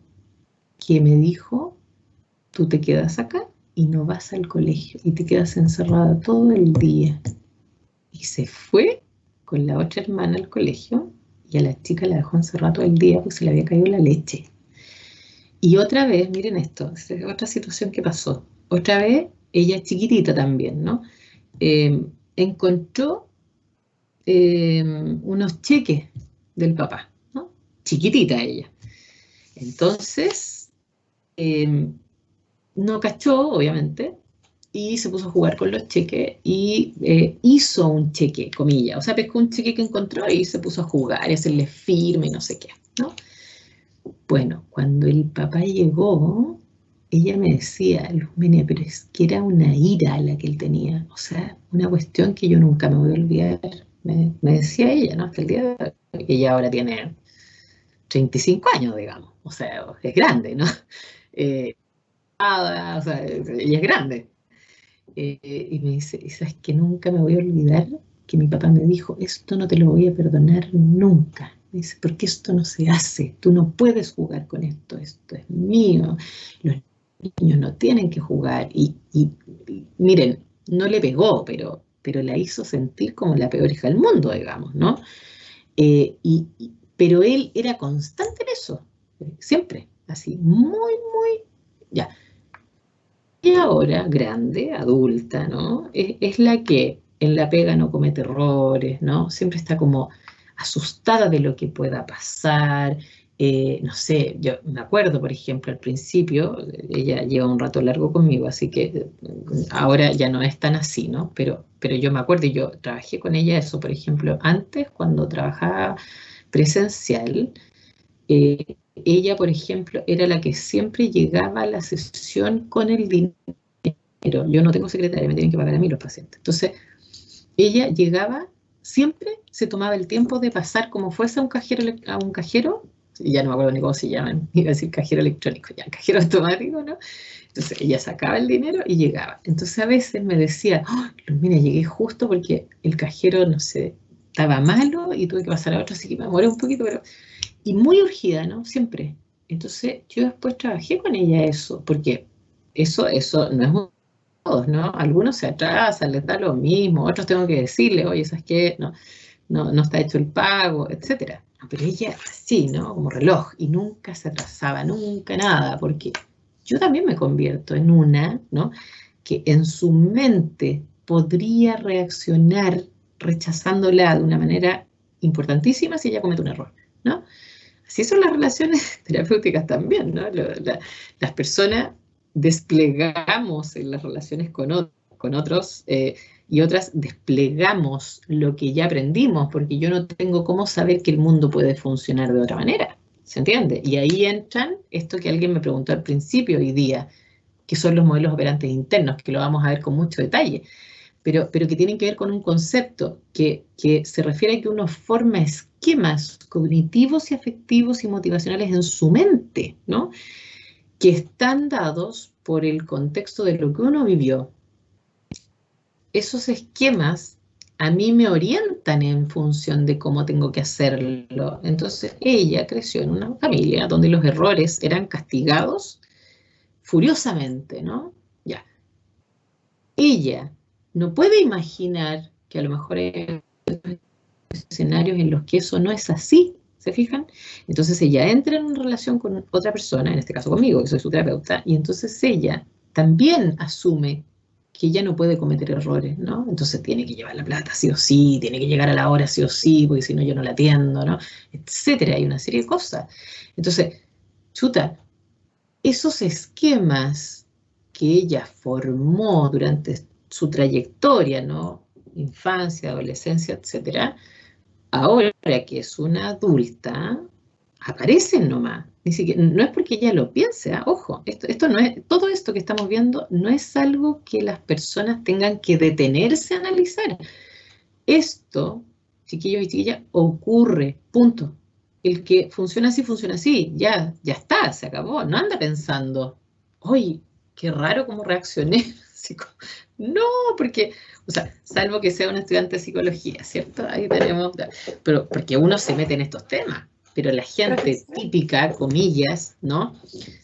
que me dijo, tú te quedas acá y no vas al colegio y te quedas encerrada todo el día. Y se fue con la otra hermana al colegio y a la chica la dejó encerrada todo el día porque se le había caído la leche. Y otra vez, miren esto, es otra situación que pasó. Otra vez, ella es chiquitita también, ¿no? Encontró unos cheques del papá, ¿no? Chiquitita ella. Entonces, no cachó, obviamente, y se puso a jugar con los cheques y hizo un cheque, comillas. O sea, pescó un cheque que encontró y se puso a jugar y hacerle firme y no sé qué, ¿no? Bueno, cuando el papá llegó, ella me decía, Luzmenia, pero es que era una ira la que él tenía. O sea, una cuestión que yo nunca me voy a olvidar. Me decía ella, ¿no? Hasta el día de hoy. Ella ahora tiene 35 años, digamos. O sea, es grande, ¿no? O sea, ella es grande. Y me dice, ¿sabes que nunca me voy a olvidar que mi papá me dijo, esto no te lo voy a perdonar nunca? Me dice, porque esto no se hace, tú no puedes jugar con esto, esto es mío, los niños no tienen que jugar. Y miren, no le pegó, pero la hizo sentir como la peor hija del mundo, digamos, ¿no? Pero él era constante en eso, siempre, así, muy, ya. Y ahora, grande, adulta, ¿no? Es la que en la pega no comete errores, ¿no? Siempre está como asustada de lo que pueda pasar. No sé, yo me acuerdo, por ejemplo, al principio, ella lleva un rato largo conmigo, así que ahora ya no es tan así, ¿no? Pero yo me acuerdo y yo trabajé con ella eso, por ejemplo, antes cuando trabajaba presencial, ella, por ejemplo, era la que siempre llegaba a la sesión con el dinero. Yo no tengo secretaria, me tienen que pagar a mí los pacientes. Entonces, ella llegaba, siempre se tomaba el tiempo de pasar como fuese a un cajero, ya no me acuerdo ni cómo se llaman, iba a decir cajero electrónico, ya, cajero automático, ¿no? Entonces, ella sacaba el dinero y llegaba. Entonces, a veces me decía, oh, mira, llegué justo porque el cajero, no sé, estaba malo y tuve que pasar a otro, así que me demoré un poquito, pero... Y muy urgida, ¿no? Siempre. Entonces, yo después trabajé con ella eso, porque eso no es un todos, ¿no? Algunos se atrasan, les da lo mismo, otros tengo que decirle, oye, ¿sabes qué? No está hecho el pago, etcétera. Pero ella sí, ¿no? Como reloj, y nunca se atrasaba, nunca nada, porque yo también me convierto en una, ¿no? Que en su mente podría reaccionar rechazándola de una manera importantísima si ella comete un error, ¿no? Así son las relaciones terapéuticas también, ¿no? Las personas desplegamos en las relaciones con otros y otras desplegamos lo que ya aprendimos, porque yo no tengo cómo saber que el mundo puede funcionar de otra manera, ¿se entiende? Y ahí entran esto que alguien me preguntó al principio hoy día, que son los modelos operantes internos, que lo vamos a ver con mucho detalle, pero que tienen que ver con un concepto que se refiere a que uno forma esquemas cognitivos y afectivos y motivacionales en su mente, ¿no? Que están dados por el contexto de lo que uno vivió. Esos esquemas a mí me orientan en función de cómo tengo que hacerlo. Entonces ella creció en una familia donde los errores eran castigados furiosamente, ¿no? Ya. Ella no puede imaginar que a lo mejor hay escenarios en los que eso no es así, ¿se fijan? Entonces ella entra en una relación con otra persona, en este caso conmigo, que soy su terapeuta, y entonces ella también asume que ella no puede cometer errores, ¿no? Entonces tiene que llevar la plata sí o sí, tiene que llegar a la hora sí o sí, porque si no yo no la atiendo, ¿no? Etcétera, hay una serie de cosas. Entonces, chuta, esos esquemas que ella formó durante su trayectoria, ¿no? Infancia, adolescencia, etcétera, ahora que es una adulta, aparecen nomás. Ni siquiera, no es porque ella lo piense, ¿eh? Ojo, esto no es, todo esto que estamos viendo no es algo que las personas tengan que detenerse a analizar. Esto chiquillos y chiquillas, ocurre, punto. El que funciona así, ya está, se acabó. No anda pensando, oye, qué raro cómo reaccioné. No, porque, o sea, salvo que sea un estudiante de psicología, ¿cierto? Ahí tenemos, pero porque uno se mete en estos temas, pero la gente típica, comillas, ¿no?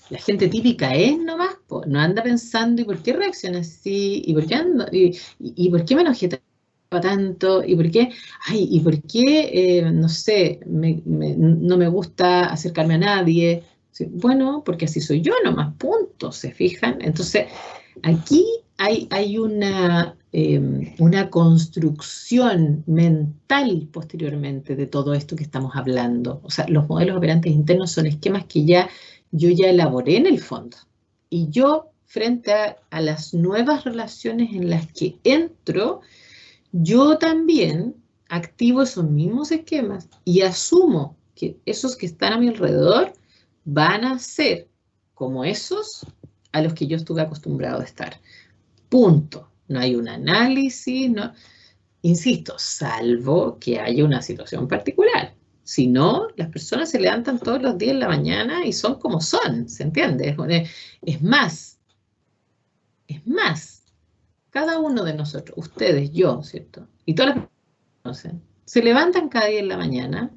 La gente típica es nomás, po, no anda pensando, ¿y por qué reacciona así? ¿Y por qué ando? ¿Y por qué me enojé tanto? ¿Y por qué? Ay, ¿y por qué, no sé, no me gusta acercarme a nadie? Sí, bueno, porque así soy yo nomás, punto, ¿se fijan? Entonces, aquí hay una construcción mental posteriormente de todo esto que estamos hablando. O sea, los modelos operantes internos son esquemas que yo ya elaboré en el fondo. Y yo, frente a las nuevas relaciones en las que entro, yo también activo esos mismos esquemas y asumo que esos que están a mi alrededor van a ser como esos a los que yo estuve acostumbrado a estar. Punto. No hay un análisis, no. Insisto, salvo que haya una situación particular. Si no, las personas se levantan todos los días en la mañana y son como son, ¿se entiende? Es más, cada uno de nosotros, ustedes, yo, ¿cierto? Y todas las personas que conocen, se levantan cada día en la mañana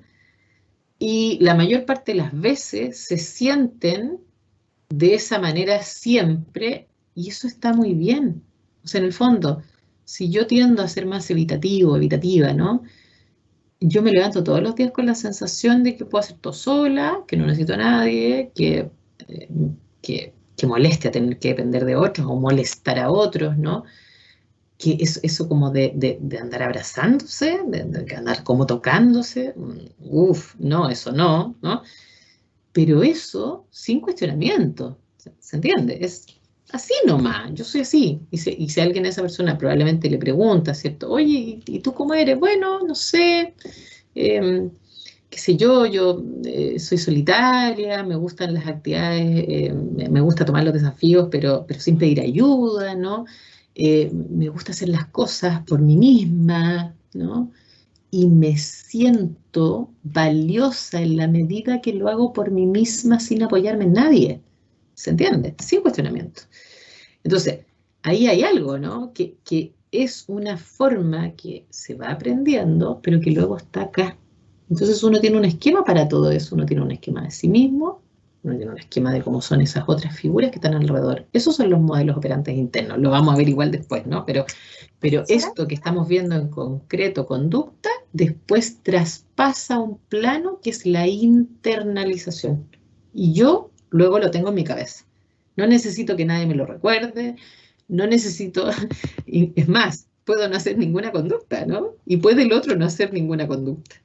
y la mayor parte de las veces se sienten de esa manera siempre, y eso está muy bien. O sea, en el fondo, si yo tiendo a ser más evitativo, evitativa, ¿no? Yo me levanto todos los días con la sensación de que puedo hacer todo sola, que no necesito a nadie, que moleste a tener que depender de otros o molestar a otros, ¿no? Que eso como de andar abrazándose, de andar como tocándose, no, eso no, ¿no? Pero eso sin cuestionamiento, ¿se entiende? Es así nomás, yo soy así. Y si alguien a esa persona probablemente le pregunta, ¿cierto? Oye, ¿y tú cómo eres? Bueno, no sé, qué sé yo, soy solitaria, me gustan las actividades, me gusta tomar los desafíos, pero sin pedir ayuda, ¿no? Me gusta hacer las cosas por mí misma, ¿no? Y me siento valiosa en la medida que lo hago por mí misma sin apoyarme en nadie. ¿Se entiende? Sin cuestionamiento. Entonces, ahí hay algo, ¿no? Que es una forma que se va aprendiendo, pero que luego está acá. Entonces uno tiene un esquema para todo eso. Uno tiene un esquema de sí mismo, uno tiene un esquema de cómo son esas otras figuras que están alrededor. Esos son los modelos operantes internos. Lo vamos a ver igual después, ¿no? Pero esto que estamos viendo en concreto, conducta, después traspasa un plano que es la internalización. Y yo luego lo tengo en mi cabeza. No necesito que nadie me lo recuerde, no necesito, y es más, puedo no hacer ninguna conducta, ¿no? Y puede el otro no hacer ninguna conducta.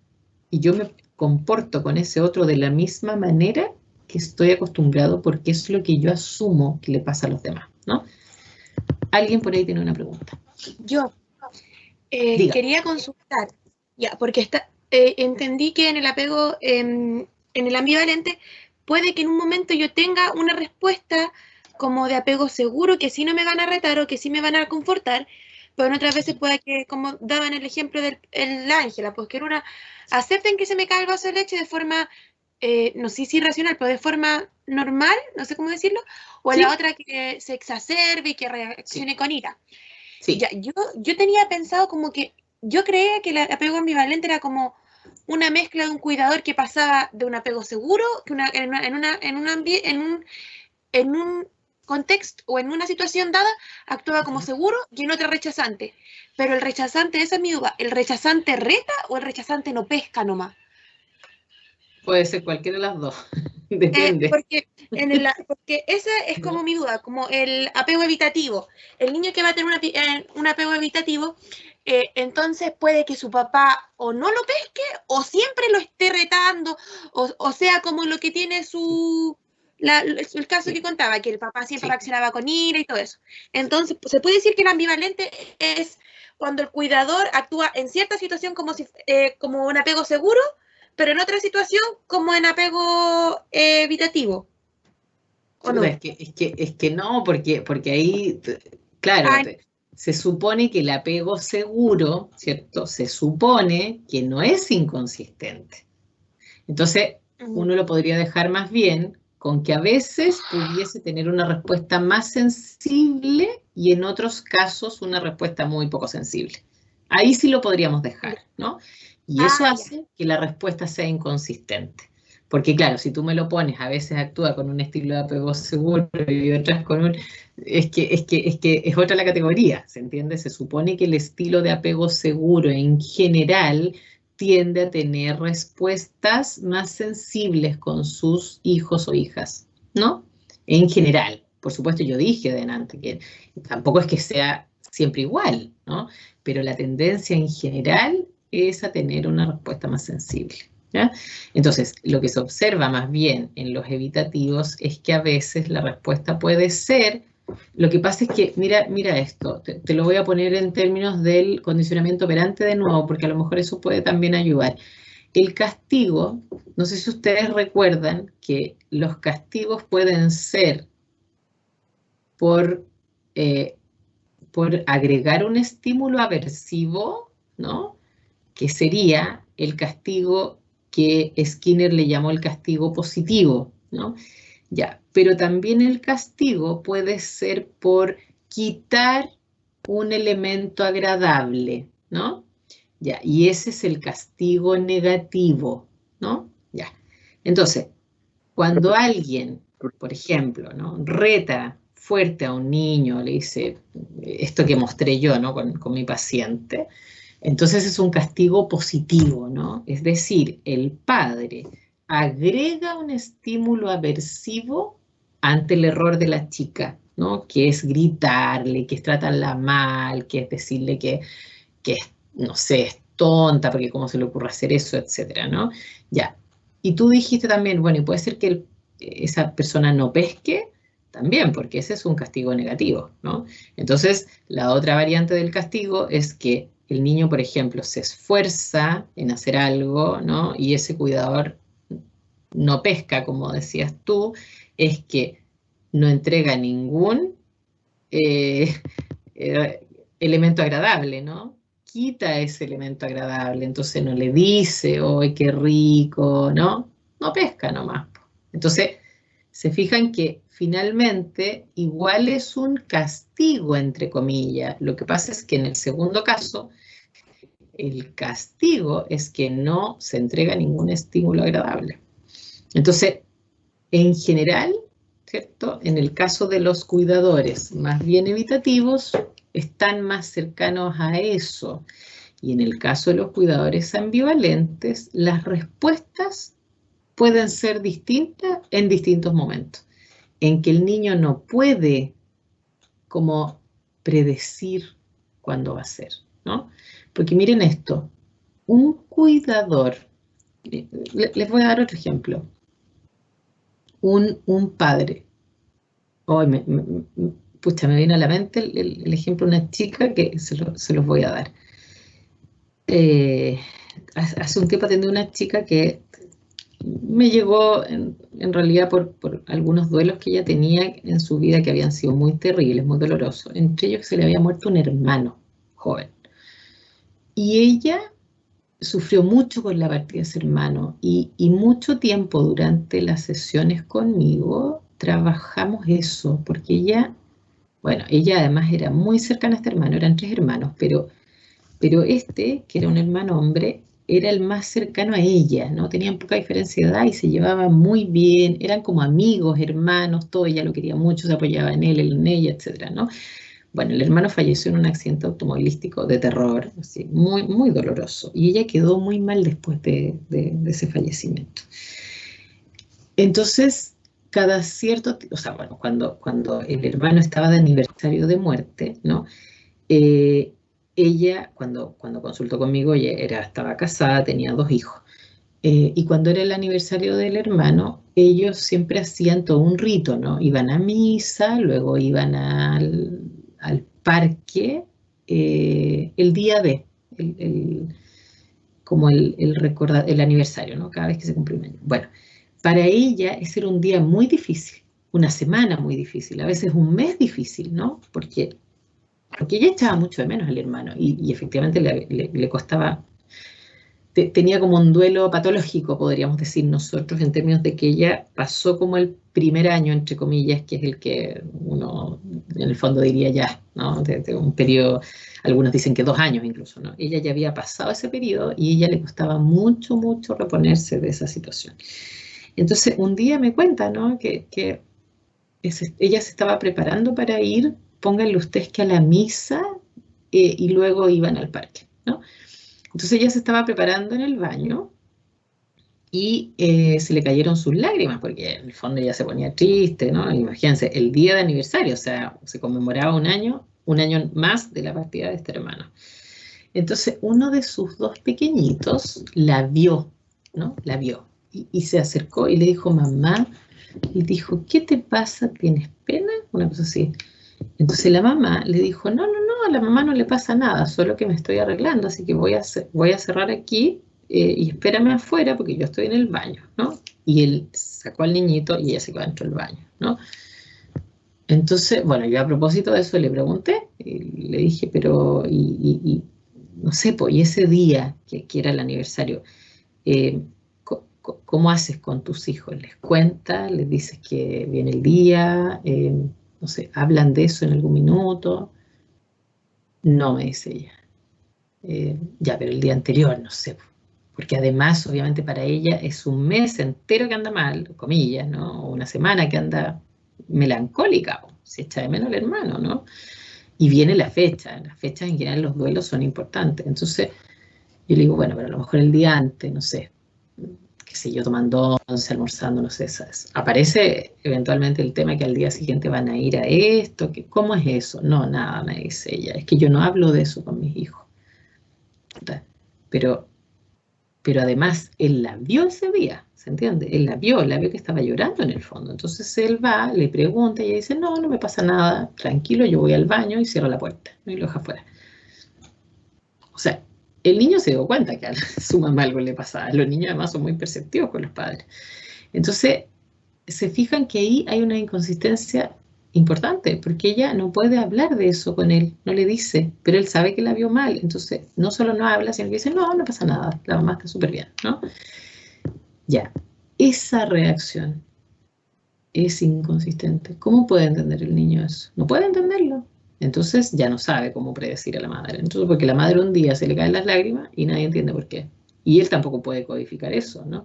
Y yo me comporto con ese otro de la misma manera que estoy acostumbrado porque es lo que yo asumo que le pasa a los demás, ¿no? Alguien por ahí tiene una pregunta. Yo quería consultar, ya, porque entendí que en el apego, en el ambivalente, puede que en un momento yo tenga una respuesta como de apego seguro, que sí no me van a retar o que sí me van a confortar, pero en otras veces puede que, como daban el ejemplo de la Ángela, pues que era una, acepten que se me cae el vaso de leche de forma, no sé si irracional, pero de forma normal, no sé cómo decirlo, o Sí. la otra que se exacerbe y que reaccione con ira. Sí. Ya, yo tenía pensado como que, yo creía que el apego ambivalente era como una mezcla de un cuidador que pasaba de un apego seguro, que en un contexto o en una situación dada actúa como seguro y en otra rechazante. Pero el rechazante, esa es mi duda, ¿el rechazante reta o el rechazante no pesca nomás? Puede ser cualquiera de las dos, depende. Porque esa es como mi duda, como el apego evitativo. El niño que va a tener un apego evitativo, entonces puede que su papá o no lo pesque o siempre lo esté retando, o sea, como lo que tiene el caso que contaba, que el papá siempre reaccionaba con ira y todo eso. Entonces, se puede decir que el ambivalente es cuando el cuidador actúa en cierta situación como un apego seguro, pero en otra situación como en apego evitativo. ¿O no? Es que no, porque ahí, claro, se supone que el apego seguro, ¿cierto? Se supone que no es inconsistente. Entonces, uno lo podría dejar más bien con que a veces pudiese tener una respuesta más sensible y en otros casos una respuesta muy poco sensible. Ahí sí lo podríamos dejar, ¿no? Y eso hace que la respuesta sea inconsistente. Porque claro, si tú me lo pones, a veces actúa con un estilo de apego seguro y otras con un... Es que es otra la categoría, ¿se entiende? Se supone que el estilo de apego seguro en general tiende a tener respuestas más sensibles con sus hijos o hijas, ¿no? En general. Por supuesto, yo dije adelante que tampoco es que sea siempre igual, ¿no? Pero la tendencia en general es a tener una respuesta más sensible, ¿ya? Entonces, lo que se observa más bien en los evitativos es que a veces la respuesta puede ser... Lo que pasa es que, mira esto, te lo voy a poner en términos del condicionamiento operante de nuevo, porque a lo mejor eso puede también ayudar. El castigo, no sé si ustedes recuerdan que los castigos pueden ser por agregar un estímulo aversivo, ¿no? Que sería el castigo que Skinner le llamó el castigo positivo, ¿no? Ya, pero también el castigo puede ser por quitar un elemento agradable, ¿no? Ya, y ese es el castigo negativo, ¿no? Ya. Entonces, cuando alguien, por ejemplo, ¿no? Reta fuerte a un niño, le dice esto que mostré yo, ¿no? Con mi paciente, entonces es un castigo positivo, ¿no? Es decir, el padre agrega un estímulo aversivo ante el error de la chica, ¿no? Que es gritarle, que es tratarla mal, que es decirle que es, no sé, es tonta, porque cómo se le ocurre hacer eso, etcétera, ¿no? Ya. Y tú dijiste también, bueno, y puede ser que esa persona no pesque, también, porque ese es un castigo negativo, ¿no? Entonces, la otra variante del castigo es que el niño, por ejemplo, se esfuerza en hacer algo, ¿no? Y ese cuidador no pesca, como decías tú, es que no entrega ningún elemento agradable, ¿no? Quita ese elemento agradable, entonces no le dice, ¡ay, qué rico!, ¿no? No pesca nomás. Entonces, se fijan que finalmente igual es un castigo, entre comillas. Lo que pasa es que en el segundo caso, el castigo es que no se entrega ningún estímulo agradable. Entonces, en general, ¿cierto? En el caso de los cuidadores más bien evitativos, están más cercanos a eso. Y en el caso de los cuidadores ambivalentes, las respuestas pueden ser distintas en distintos momentos, en que el niño no puede como predecir cuándo va a ser, ¿no? Porque miren esto, un cuidador, les voy a dar otro ejemplo, un padre, hoy pucha, me viene a la mente el ejemplo de una chica que se los voy a dar. Hace un tiempo atendí a una chica que me llegó en realidad por algunos duelos que ella tenía en su vida que habían sido muy terribles, muy dolorosos. Entre ellos se le había muerto un hermano joven. Y ella sufrió mucho con la partida de ese hermano y mucho tiempo durante las sesiones conmigo trabajamos eso, porque ella, bueno, ella además era muy cercana a este hermano, eran 3 hermanos, pero este, que era un hermano hombre, era el más cercano a ella, ¿no? Tenían poca diferencia de edad y se llevaban muy bien, eran como amigos, hermanos, todo, ella lo quería mucho, se apoyaba en él en ella, etcétera, ¿no? Bueno, el hermano falleció en un accidente automovilístico de terror, así, muy, muy doloroso, y ella quedó muy mal después de ese fallecimiento. Entonces, cada cierto, o sea, bueno, cuando el hermano estaba de aniversario de muerte, ¿no? Ella, cuando consultó conmigo, ella estaba casada, tenía 2 hijos. Y cuando era el aniversario del hermano, ellos siempre hacían todo un rito, ¿no? Iban a misa, luego iban al parque el día de, como el aniversario, ¿no? Cada vez que se cumplía un año. Bueno, para ella ese era un día muy difícil, una semana muy difícil, a veces un mes difícil, ¿no? Porque porque ella echaba mucho de menos al hermano y efectivamente le costaba, tenía como un duelo patológico, podríamos decir nosotros, en términos de que ella pasó como el primer año, entre comillas, que es el que uno en el fondo diría ya, ¿no? De un periodo, algunos dicen que 2 años incluso, ¿no? Ella ya había pasado ese periodo y ella le costaba mucho, mucho reponerse de esa situación. Entonces un día me cuenta, ¿no? que ella se estaba preparando para ir, pónganle ustedes que a la misa, y luego iban al parque, ¿no? Entonces ella se estaba preparando en el baño y se le cayeron sus lágrimas, porque en el fondo ella se ponía triste, ¿no? Imagínense, el día de aniversario, o sea, se conmemoraba un año más de la partida de este hermano. Entonces uno de sus 2 pequeñitos la vio, ¿no? La vio y se acercó y le dijo, mamá, y dijo, ¿qué te pasa? ¿Tienes pena? Una cosa así. Entonces la mamá le dijo, no, a la mamá no le pasa nada, solo que me estoy arreglando, así que voy a cerrar aquí y espérame afuera porque yo estoy en el baño, ¿no? Y él sacó al niñito y ella se quedó dentro del baño, ¿no? Entonces, bueno, yo a propósito de eso le pregunté, y le dije, pero, no sé, pues, y ese día, que era el aniversario, ¿cómo haces con tus hijos? ¿Les cuentas? ¿Les dices que viene el día? No sé, ¿hablan de eso en algún minuto? No, me dice ella. Ya, pero el día anterior, no sé. Porque además, obviamente, para ella es un mes entero que anda mal, comillas, ¿no? O una semana que anda melancólica, se echa de menos el hermano, ¿no? Y viene la fecha. Las fechas en general, los duelos son importantes. Entonces, yo le digo, bueno, pero a lo mejor el día antes, no sé, qué sé yo, tomando once, almorzando, no sé, ¿sabes? Aparece eventualmente el tema que al día siguiente van a ir a esto, que, ¿cómo es eso? No, nada, me dice ella, es que yo no hablo de eso con mis hijos. Pero además, él la vio ese día, ¿se entiende? Él la vio que estaba llorando en el fondo. Entonces él va, le pregunta y ella dice, no, no me pasa nada, tranquilo, yo voy al baño y cierro la puerta, ¿no? Y lo deja afuera. O sea, el niño se dio cuenta que a su mamá algo le pasaba. Los niños además son muy perceptivos con los padres. Entonces, se fijan que ahí hay una inconsistencia importante, porque ella no puede hablar de eso con él, no le dice, pero él sabe que la vio mal. Entonces, no solo no habla, sino que dice, no, no pasa nada, la mamá está súper bien, ¿no? Ya, esa reacción es inconsistente. ¿Cómo puede entender el niño eso? No puede entenderlo. Entonces ya no sabe cómo predecir a la madre. Entonces, porque la madre un día se le caen las lágrimas y nadie entiende por qué. Y él tampoco puede codificar eso, ¿no?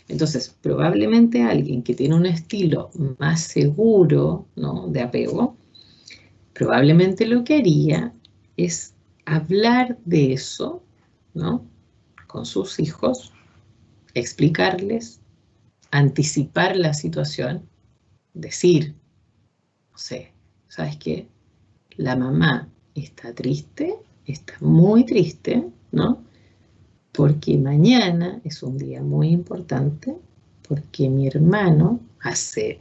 Entonces, probablemente alguien que tiene un estilo más seguro, ¿no?, de apego, probablemente lo que haría es hablar de eso, ¿no?, con sus hijos, explicarles, anticipar la situación, decir, no sé, ¿sabes qué? La mamá está triste, está muy triste, ¿no? Porque mañana es un día muy importante, porque mi hermano hace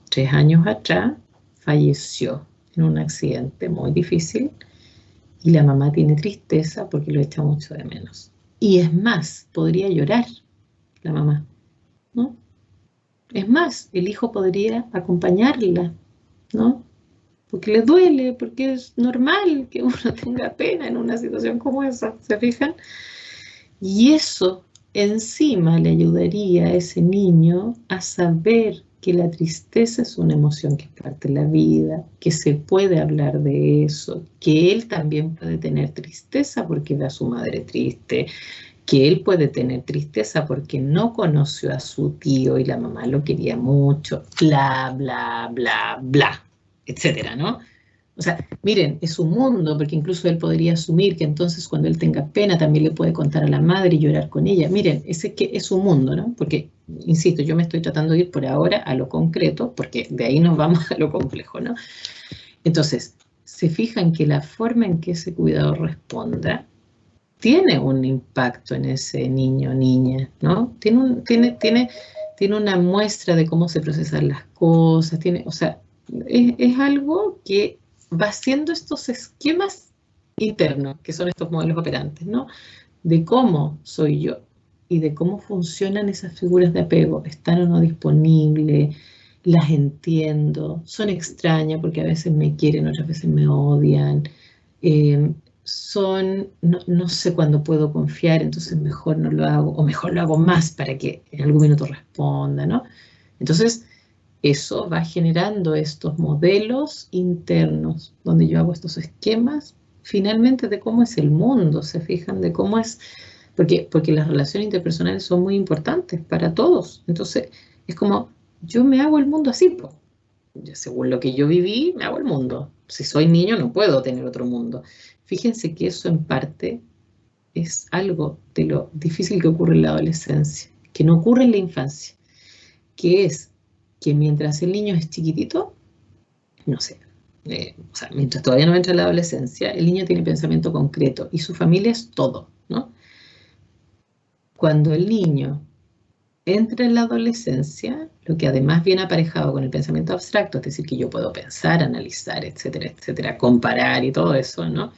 3 años atrás falleció en un accidente muy difícil y la mamá tiene tristeza porque lo echa mucho de menos. Y es más, podría llorar la mamá, ¿no? Es más, el hijo podría acompañarla, ¿no? Porque le duele, porque es normal que uno tenga pena en una situación como esa, ¿se fijan? Y eso encima le ayudaría a ese niño a saber que la tristeza es una emoción que es parte de la vida, que se puede hablar de eso, que él también puede tener tristeza porque ve a su madre triste, que él puede tener tristeza porque no conoció a su tío y la mamá lo quería mucho, bla, bla, bla, bla, etcétera, ¿no? O sea, miren, es un mundo, porque incluso él podría asumir que entonces cuando él tenga pena también le puede contar a la madre y llorar con ella. Miren, que es un mundo, ¿no? Porque, insisto, yo me estoy tratando de ir por ahora a lo concreto, porque de ahí nos vamos a lo complejo, ¿no? Entonces, se fijan que la forma en que ese cuidador responda tiene un impacto en ese niño o niña, ¿no? Tiene una muestra de cómo se procesan las cosas, o sea, es algo que va haciendo estos esquemas internos, que son estos modelos operantes, ¿no? De cómo soy yo y de cómo funcionan esas figuras de apego. ¿Están o no disponibles? ¿Las entiendo? ¿Son extrañas porque a veces me quieren, otras veces me odian? no sé cuándo puedo confiar, entonces mejor no lo hago, o mejor lo hago más para que en algún minuto responda, ¿no? Entonces, eso va generando estos modelos internos, donde yo hago estos esquemas, finalmente, de cómo es el mundo, ¿se fijan? De cómo es, porque las relaciones interpersonales son muy importantes para todos. Entonces, es como, yo me hago el mundo así, pues. Según lo que yo viví, me hago el mundo. Si soy niño, no puedo tener otro mundo. Fíjense que eso en parte es algo de lo difícil que ocurre en la adolescencia, que no ocurre en la infancia, que es que mientras el niño es chiquitito, no sé, o sea, mientras todavía no entra en la adolescencia, el niño tiene pensamiento concreto y su familia es todo, ¿no? Cuando el niño entra en la adolescencia, lo que además viene aparejado con el pensamiento abstracto, es decir, que yo puedo pensar, analizar, etcétera, etcétera, comparar y todo eso, ¿no?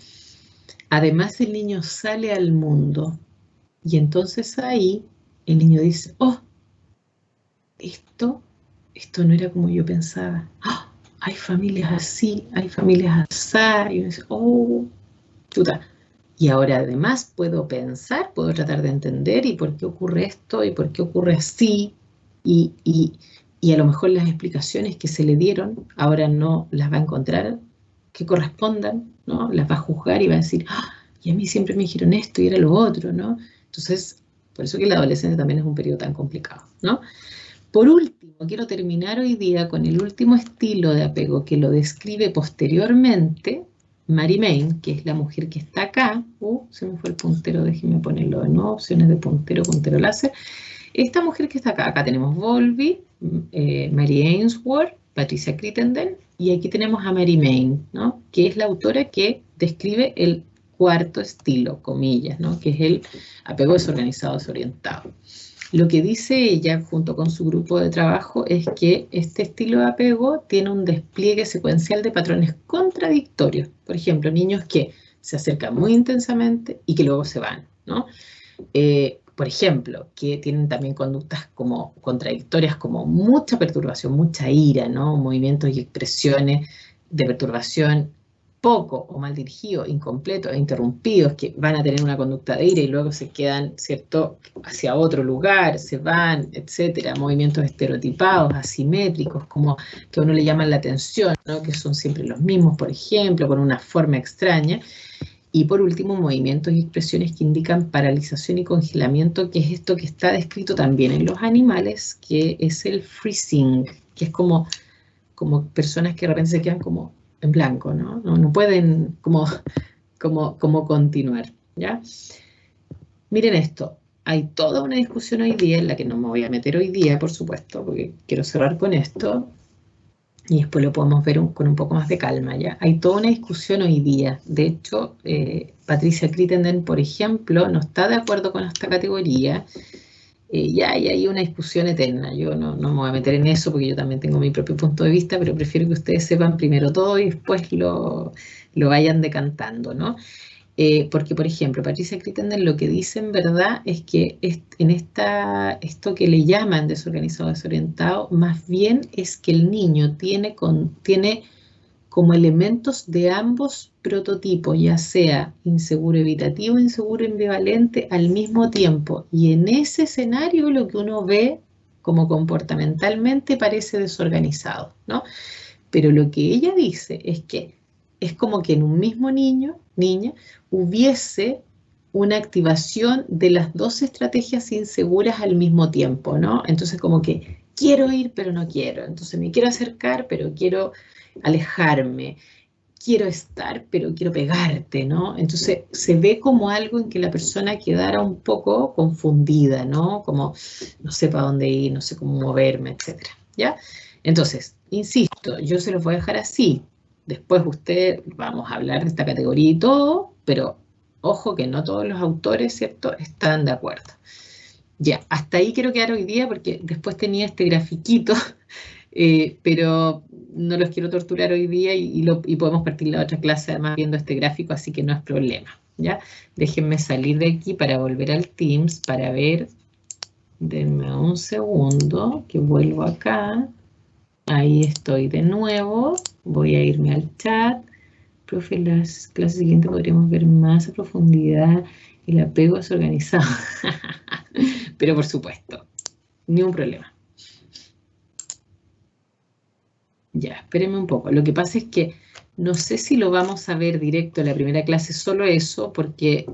Además, el niño sale al mundo y entonces ahí el niño dice, oh, esto no era como yo pensaba. ¡Oh! Hay familias así, hay familias así. Y uno dice, oh, chuta. Y ahora además puedo pensar, puedo tratar de entender y por qué ocurre esto y por qué ocurre así. Y a lo mejor las explicaciones que se le dieron ahora no las va a encontrar que correspondan, ¿no? Las va a juzgar y va a decir, ah, y a mí siempre me dijeron esto y era lo otro, ¿no? Entonces, por eso que la adolescencia también es un periodo tan complicado, ¿no? Por último, quiero terminar hoy día con el último estilo de apego que lo describe posteriormente Mary Main, que es la mujer que está acá. Se me fue el puntero, déjenme ponerlo de nuevo, opciones de puntero láser. Esta mujer que está acá, acá tenemos Bowlby, Mary Ainsworth, Patricia Crittenden, y aquí tenemos a Mary Main, ¿no? Que es la autora que describe el cuarto estilo, comillas, ¿no? Que es el apego desorganizado, desorientado. Lo que dice ella, junto con su grupo de trabajo, es que este estilo de apego tiene un despliegue secuencial de patrones contradictorios. Por ejemplo, niños que se acercan muy intensamente y que luego se van, ¿no? Por ejemplo, que tienen también conductas como contradictorias, como mucha perturbación, mucha ira, ¿no? Movimientos y expresiones de perturbación poco o mal dirigidos, incompletos e interrumpidos, que van a tener una conducta de ira y luego se quedan, ¿cierto?, hacia otro lugar, se van, etcétera. Movimientos estereotipados, asimétricos, como que a uno le llaman la atención, ¿no? Que son siempre los mismos, por ejemplo, con una forma extraña. Y por último, movimientos y expresiones que indican paralización y congelamiento, que es esto que está descrito también en los animales, que es el freezing, que es como personas que de repente se quedan como en blanco, ¿no? No pueden como continuar, ¿ya? Miren esto, hay toda una discusión hoy día, en la que no me voy a meter hoy día, por supuesto, porque quiero cerrar con esto, y después lo podemos ver con un poco más de calma, ¿ya? Hay toda una discusión hoy día. De hecho, Patricia Crittenden, por ejemplo, no está de acuerdo con esta categoría. Ya hay una discusión eterna. Yo no me voy a meter en eso porque yo también tengo mi propio punto de vista, pero prefiero que ustedes sepan primero todo y después lo vayan decantando, ¿no? Porque, por ejemplo, Patricia Crittenden lo que dice en verdad es que en esto que le llaman desorganizado, desorientado, más bien es que el niño tiene como elementos de ambos prototipos, ya sea inseguro evitativo, inseguro ambivalente al mismo tiempo. Y en ese escenario lo que uno ve como comportamentalmente parece desorganizado, ¿no? Pero lo que ella dice es que es como que en un mismo niña hubiese una activación de las dos estrategias inseguras al mismo tiempo, ¿no? Entonces como que quiero ir pero no quiero, entonces me quiero acercar pero quiero alejarme, quiero estar pero quiero pegarte, ¿no? Entonces se ve como algo en que la persona quedara un poco confundida, ¿no? Como no sé para dónde ir, no sé cómo moverme, etcétera, ¿ya? Entonces, insisto, yo se los voy a dejar así. Después vamos a hablar de esta categoría y todo, pero ojo que no todos los autores, ¿cierto?, están de acuerdo. Ya, hasta ahí quiero quedar hoy día porque después tenía este grafiquito, pero no los quiero torturar hoy día y podemos partir la otra clase además viendo este gráfico, así que no es problema, ¿ya? Déjenme salir de aquí para volver al Teams para ver. Denme un segundo, que vuelvo acá. Ahí estoy de nuevo. Voy a irme al chat. Profe, en las clases siguientes podríamos ver más a profundidad el apego desorganizado. Pero por supuesto, ni un problema. Ya, espérenme un poco. Lo que pasa es que no sé si lo vamos a ver directo en la primera clase, solo eso, porque,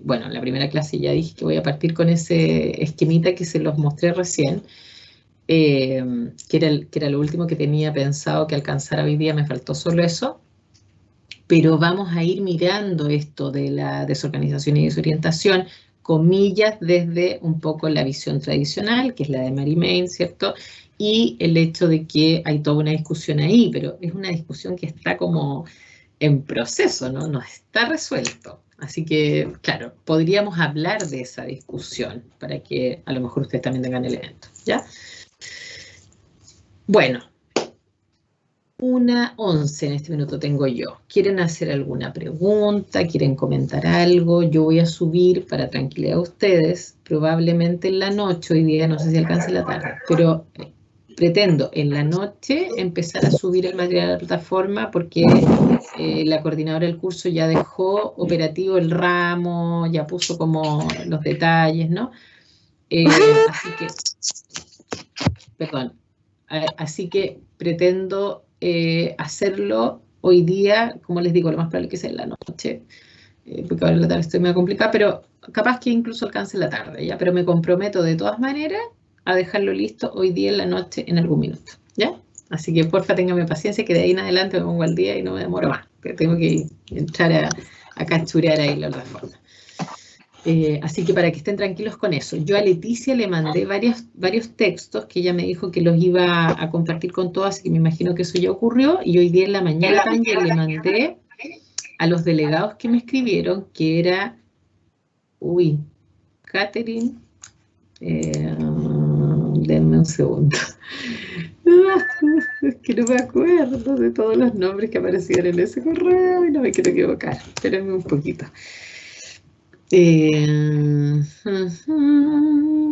bueno, en la primera clase ya dije que voy a partir con ese esquemita que se los mostré recién, que era lo último que tenía pensado que alcanzara hoy día, me faltó solo eso. Pero vamos a ir mirando esto de la desorganización y desorientación, comillas, desde un poco la visión tradicional, que es la de Mary Main, ¿cierto? Y el hecho de que hay toda una discusión ahí, pero es una discusión que está como en proceso, ¿no? No está resuelto. Así que, claro, podríamos hablar de esa discusión para que a lo mejor ustedes también tengan el evento, ¿ya? Bueno. 1:11 en este minuto tengo yo. ¿Quieren hacer alguna pregunta? ¿Quieren comentar algo? Yo voy a subir, para tranquilidad a ustedes, probablemente en la noche, hoy día no sé si alcance la tarde, pero pretendo en la noche empezar a subir el material a la plataforma porque la coordinadora del curso ya dejó operativo el ramo, ya puso como los detalles, ¿no? Así que, perdón, así que pretendo hacerlo hoy día, como les digo, lo más probable que sea en la noche, porque ahora en la tarde estoy muy complicada, pero capaz que incluso alcance la tarde, ¿ya? Pero me comprometo de todas maneras a dejarlo listo hoy día en la noche en algún minuto, ¿ya? Así que porfa ténganme paciencia que de ahí en adelante me pongo al día y no me demoro más, que tengo que entrar a cachurear ahí la plataforma. Así que para que estén tranquilos con eso. Yo a Leticia le mandé varios textos que ella me dijo que los iba a compartir con todas, así que me imagino que eso ya ocurrió. Y hoy día en la mañana también le mandé a los delegados que me escribieron, que era, Catherine, denme un segundo. Es que no me acuerdo de todos los nombres que aparecían en ese correo y no me quiero equivocar. Espérenme un poquito.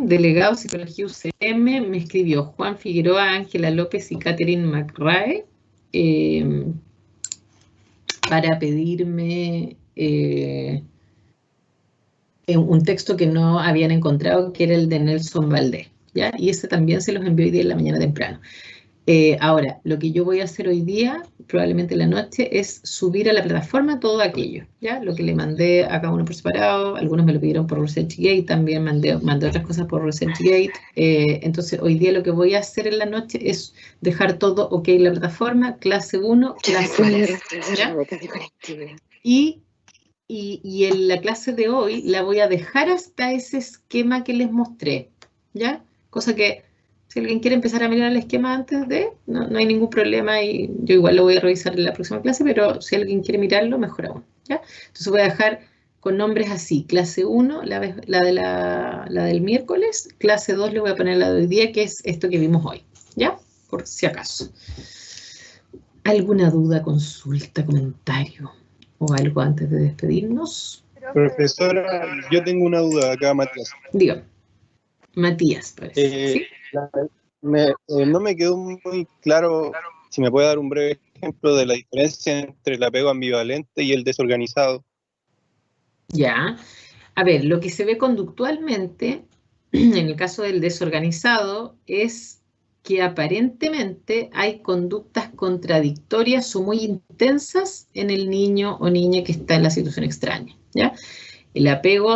Delegado Psicología UCM, me escribió Juan Figueroa, Ángela López y Catherine McRae para pedirme un texto que no habían encontrado, que era el de Nelson Valdés, ¿ya? Y ese también se los envió hoy día en la mañana temprano. Ahora, lo que yo voy a hacer hoy día, probablemente en la noche, es subir a la plataforma todo aquello, ¿ya? Lo que le mandé a cada uno por separado, algunos me lo pidieron por ResearchGate, también mandé otras cosas por ResearchGate. Entonces, hoy día lo que voy a hacer en la noche es dejar todo ok en la plataforma, clase 1, clase 2, ¿ya? Y en la clase de hoy la voy a dejar hasta ese esquema que les mostré, ¿ya? Cosa que si alguien quiere empezar a mirar el esquema antes de, no hay ningún problema y yo igual lo voy a revisar en la próxima clase, pero si alguien quiere mirarlo, mejor aún, ¿ya? Entonces voy a dejar con nombres así, clase 1, la del miércoles, clase 2 le voy a poner la de hoy día, que es esto que vimos hoy, ¿ya? Por si acaso. ¿Alguna duda, consulta, comentario o algo antes de despedirnos? Profesora, yo tengo una duda acá, Matías. Dígame. Matías, parece. ¿Sí? No me quedó muy claro, si me puede dar un breve ejemplo de la diferencia entre el apego ambivalente y el desorganizado. Ya. A ver, lo que se ve conductualmente, en el caso del desorganizado, es que aparentemente hay conductas contradictorias o muy intensas en el niño o niña que está en la situación extraña, ¿ya? El apego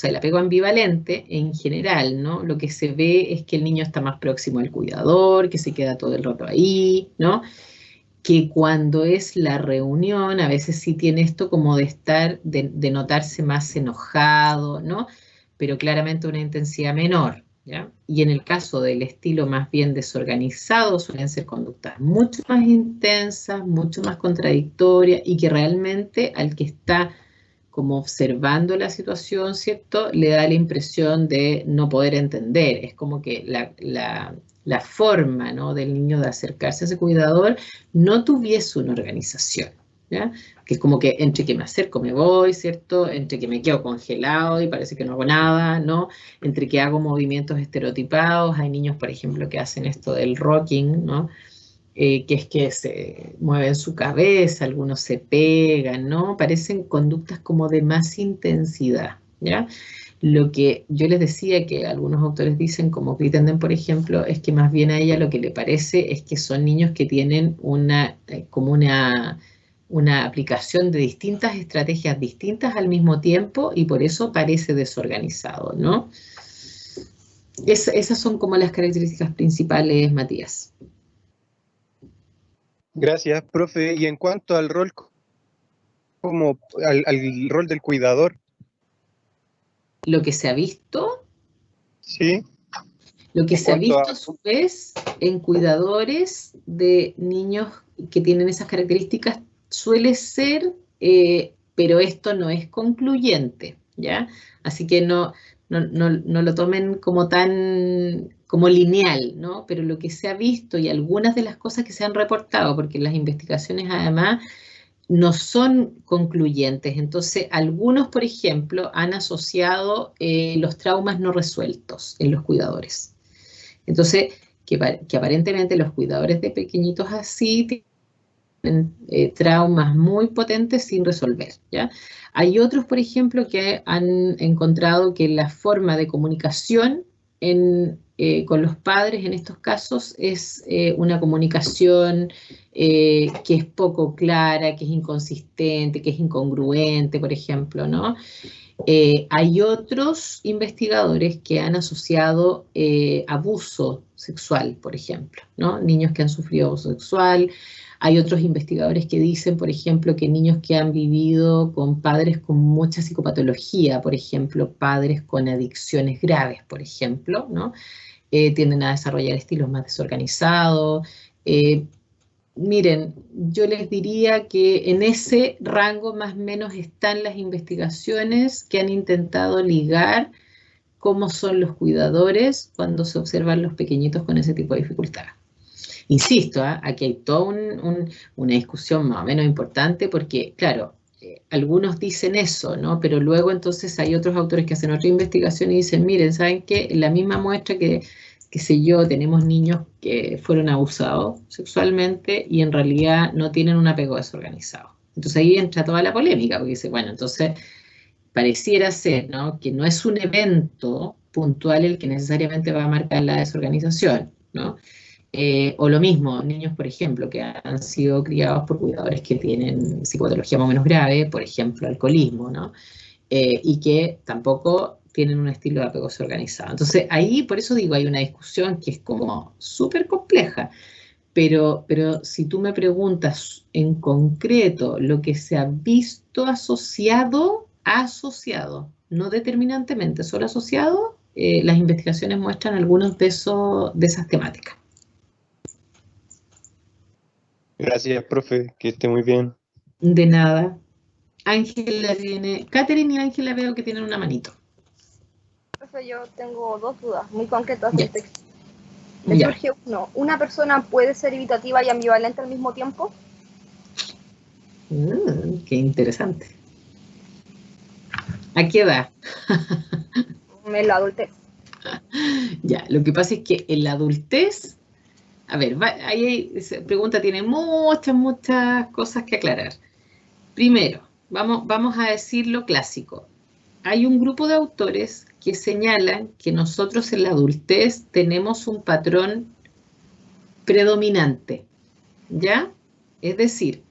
el apego ambivalente en general, ¿no? Lo que se ve es que el niño está más próximo al cuidador, que se queda todo el rato ahí, ¿no? Que cuando es la reunión, a veces sí tiene esto como de notarse más enojado, ¿no? Pero claramente una intensidad menor, ¿ya? Y en el caso del estilo más bien desorganizado, suelen ser conductas mucho más intensas, mucho más contradictorias y que realmente al que está como observando la situación, ¿cierto? Le da la impresión de no poder entender. Es como que la forma, ¿no?, del niño de acercarse a ese cuidador no tuviese una organización, ¿ya? Que es como que entre que me acerco me voy, ¿cierto? Entre que me quedo congelado y parece que no hago nada, ¿no? Entre que hago movimientos estereotipados. Hay niños, por ejemplo, que hacen esto del rocking, ¿no? que es que se mueven su cabeza, algunos se pegan, ¿no? Parecen conductas como de más intensidad, ¿ya? Lo que yo les decía que algunos autores dicen, como Crittenden, por ejemplo, es que más bien a ella lo que le parece es que son niños que tienen como una aplicación de distintas estrategias distintas al mismo tiempo y por eso parece desorganizado, ¿no? Esas son como las características principales, Matías. Gracias, profe. Y en cuanto al rol, al rol del cuidador. Lo que se ha visto. Sí. Lo que se ha visto a su vez en cuidadores de niños que tienen esas características suele ser, pero esto no es concluyente, ¿ya? Así que no lo tomen como como lineal, ¿no? Pero lo que se ha visto y algunas de las cosas que se han reportado, porque las investigaciones además no son concluyentes. Entonces, algunos, por ejemplo, han asociado los traumas no resueltos en los cuidadores. Entonces, que aparentemente los cuidadores de pequeñitos así tienen traumas muy potentes sin resolver, ¿ya? Hay otros, por ejemplo, que han encontrado que la forma de comunicación con los padres en estos casos es una comunicación que es poco clara, que es inconsistente, que es incongruente, por ejemplo, ¿no? Hay otros investigadores que han asociado abuso sexual, por ejemplo, ¿no? Niños que han sufrido abuso sexual. Hay otros investigadores que dicen, por ejemplo, que niños que han vivido con padres con mucha psicopatología, por ejemplo, padres con adicciones graves, por ejemplo, ¿no? Tienden a desarrollar estilos más desorganizados. Miren, yo les diría que en ese rango más o menos están las investigaciones que han intentado ligar cómo son los cuidadores cuando se observan los pequeñitos con ese tipo de dificultad. Insisto, aquí hay toda una discusión más o menos importante porque, claro, algunos dicen eso, ¿no? Pero luego entonces hay otros autores que hacen otra investigación y dicen, miren, ¿saben qué? En la misma muestra qué sé yo, tenemos niños que fueron abusados sexualmente y en realidad no tienen un apego desorganizado. Entonces ahí entra toda la polémica, porque dice, bueno, entonces pareciera ser, ¿no? Que no es un evento puntual el que necesariamente va a marcar la desorganización, ¿no? O lo mismo, niños, por ejemplo, que han sido criados por cuidadores que tienen psicopatología más o menos grave, por ejemplo, alcoholismo, ¿no? Y que tampoco tienen un estilo de apego desorganizado. Entonces, ahí, por eso digo, hay una discusión que es como súper compleja, pero si tú me preguntas en concreto lo que se ha visto asociado, no determinantemente, solo asociado, las investigaciones muestran algunos de esas temáticas. Gracias, profe, que esté muy bien. De nada. Ángela tiene, Catherine y Ángela veo que tienen una manito. Profe, yo tengo dos dudas muy concretas del Yes. texto. Me surge uno, ¿una persona puede ser evitativa y ambivalente al mismo tiempo? Qué interesante. ¿A qué edad? En la adultez. Ya, lo que pasa es que en la adultez, a ver, ahí esa pregunta tiene muchas cosas que aclarar. Primero, vamos a decir lo clásico. Hay un grupo de autores que señalan que nosotros en la adultez tenemos un patrón predominante, ¿ya? Es decir,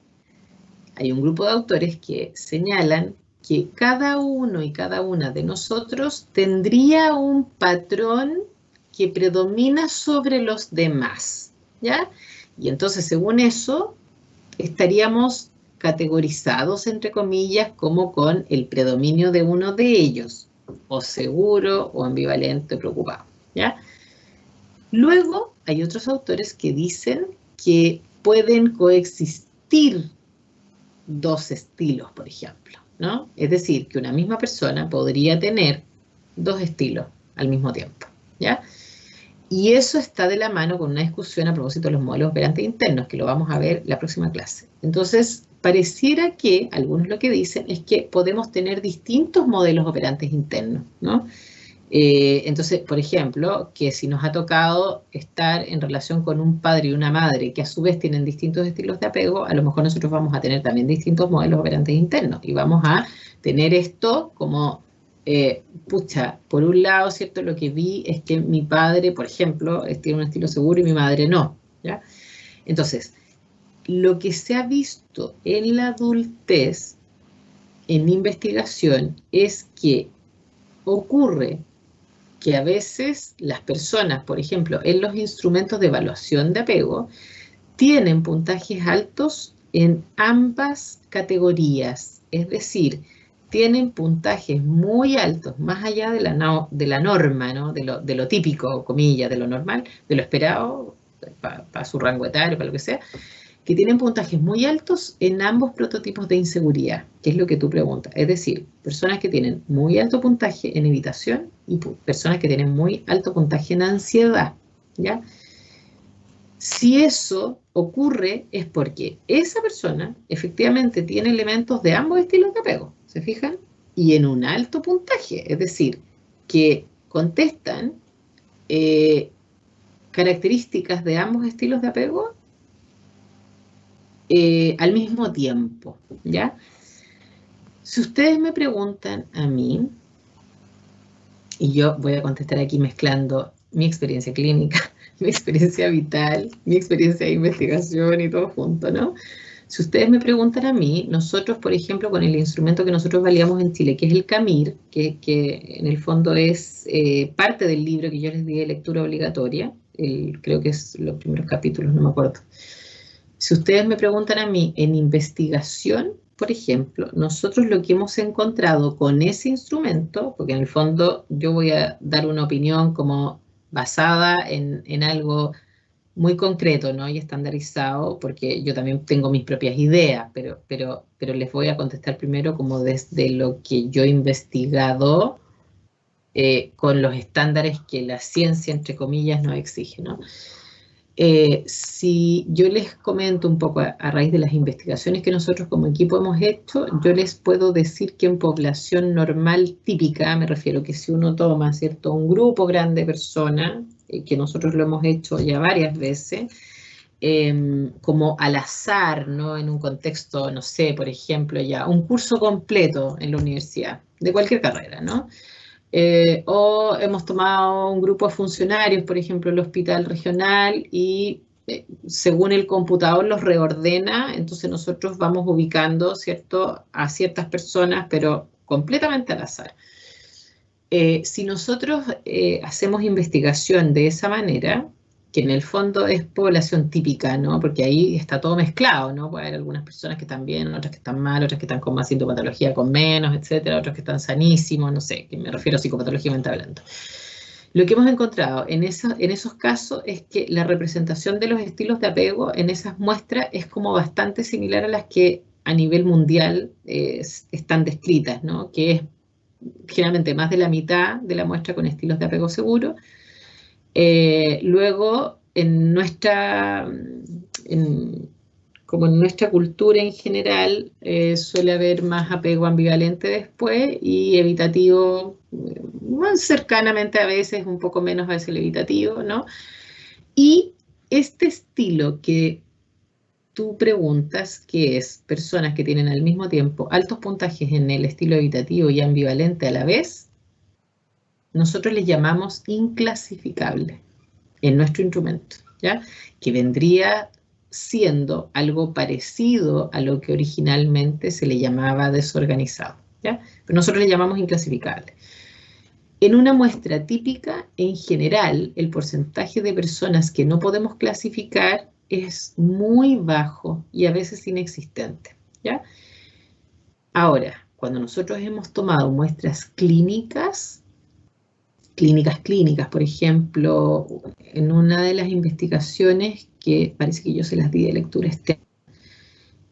hay un grupo de autores que señalan que cada uno y cada una de nosotros tendría un patrón que predomina sobre los demás, ¿ya? Y entonces, según eso, estaríamos categorizados, entre comillas, como con el predominio de uno de ellos, o seguro, o ambivalente, o preocupado, ¿ya? Luego, hay otros autores que dicen que pueden coexistir dos estilos, por ejemplo, ¿no? Es decir, que una misma persona podría tener dos estilos al mismo tiempo, ¿ya? Y eso está de la mano con una discusión a propósito de los modelos operantes internos, que lo vamos a ver la próxima clase. Entonces, pareciera que algunos lo que dicen es que podemos tener distintos modelos operantes internos, ¿no? Entonces, por ejemplo, que si nos ha tocado estar en relación con un padre y una madre que a su vez tienen distintos estilos de apego, a lo mejor nosotros vamos a tener también distintos modelos operantes internos y vamos a tener esto como, pucha, por un lado, ¿cierto? Lo que vi es que mi padre, por ejemplo, tiene un estilo seguro y mi madre no, ¿ya? Entonces, lo que se ha visto en la adultez, en investigación, es que ocurre que a veces las personas, por ejemplo, en los instrumentos de evaluación de apego, tienen puntajes altos en ambas categorías, es decir, tienen puntajes muy altos, más allá de la norma, ¿no? de lo típico, comillas, de lo normal, de lo esperado, para su rango etario, para lo que sea, que tienen puntajes muy altos en ambos prototipos de inseguridad, que es lo que tú preguntas. Es decir, personas que tienen muy alto puntaje en evitación y personas que tienen muy alto puntaje en ansiedad, ¿ya? Si eso ocurre es porque esa persona efectivamente tiene elementos de ambos estilos de apego, ¿se fijan? Y en un alto puntaje, es decir, que contestan características de ambos estilos de apego al mismo tiempo, ¿ya? Si ustedes me preguntan a mí, y yo voy a contestar aquí mezclando mi experiencia clínica, mi experiencia vital, mi experiencia de investigación y todo junto, ¿no? Si ustedes me preguntan a mí, nosotros, por ejemplo, con el instrumento que nosotros validamos en Chile, que es el CAMIR, que en el fondo es parte del libro que yo les di de lectura obligatoria, creo que es los primeros capítulos, no me acuerdo. Si ustedes me preguntan a mí en investigación, por ejemplo, nosotros lo que hemos encontrado con ese instrumento, porque en el fondo yo voy a dar una opinión como basada en algo muy concreto, ¿no? Y estandarizado, porque yo también tengo mis propias ideas, pero les voy a contestar primero como desde lo que yo he investigado con los estándares que la ciencia, entre comillas, nos exige, ¿no? Si yo les comento un poco a raíz de las investigaciones que nosotros como equipo hemos hecho, yo les puedo decir que en población normal típica, me refiero que si uno toma, ¿cierto?, un grupo grande de personas, que nosotros lo hemos hecho ya varias veces, como al azar, ¿no?, en un contexto, no sé, por ejemplo, ya un curso completo en la universidad, de cualquier carrera, ¿no? O hemos tomado un grupo de funcionarios, por ejemplo, el hospital regional, y según el computador los reordena, entonces nosotros vamos ubicando, ¿cierto?, a ciertas personas, pero completamente al azar. Si nosotros hacemos investigación de esa manera, que en el fondo es población típica, ¿no? Porque ahí está todo mezclado, ¿no? Puede haber algunas personas que están bien, otras que están mal, otras que están con más sintomatología, con menos, etcétera, otros que están sanísimos, no sé, que me refiero a psicopatología mental hablando. Lo que hemos encontrado en esos casos es que la representación de los estilos de apego en esas muestras es como bastante similar a las que a nivel mundial están descritas, ¿no? Que es generalmente más de la mitad de la muestra con estilos de apego seguro. Luego, como en nuestra cultura en general, suele haber más apego ambivalente después y evitativo, más cercanamente a veces, un poco menos a veces el evitativo, ¿no? Y este estilo que tú preguntas, que es personas que tienen al mismo tiempo altos puntajes en el estilo evitativo y ambivalente a la vez, nosotros les llamamos inclasificable en nuestro instrumento, ¿ya? Que vendría siendo algo parecido a lo que originalmente se le llamaba desorganizado, ¿ya? Pero nosotros le llamamos inclasificable. En una muestra típica, en general, el porcentaje de personas que no podemos clasificar es muy bajo y a veces inexistente, ¿ya? Ahora, cuando nosotros hemos tomado muestras clínicas, por ejemplo, en una de las investigaciones que parece que yo se las di de lectura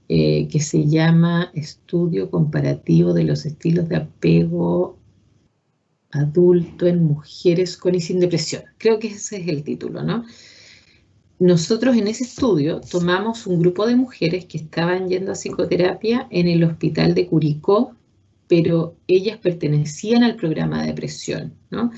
que se llama Estudio Comparativo de los Estilos de Apego Adulto en Mujeres con y sin Depresión. Creo que ese es el título, ¿no? Nosotros en ese estudio tomamos un grupo de mujeres que estaban yendo a psicoterapia en el hospital de Curicó pero ellas pertenecían al programa de depresión, ¿no?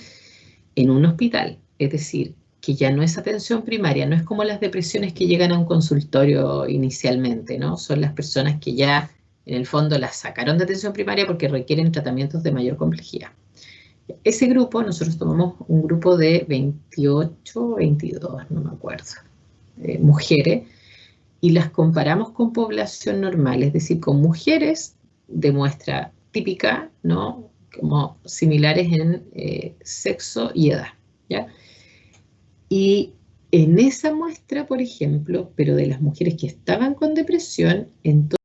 En un hospital, es decir, que ya no es atención primaria, no es como las depresiones que llegan a un consultorio inicialmente, ¿no? Son las personas que ya, en el fondo, las sacaron de atención primaria porque requieren tratamientos de mayor complejidad. Ese grupo, nosotros tomamos un grupo de 28, 22, no me acuerdo, mujeres, y las comparamos con población normal, es decir, con mujeres de muestra típica, ¿no? Como similares en sexo y edad, ¿ya? Y en esa muestra, por ejemplo, pero de las mujeres que estaban con depresión, entonces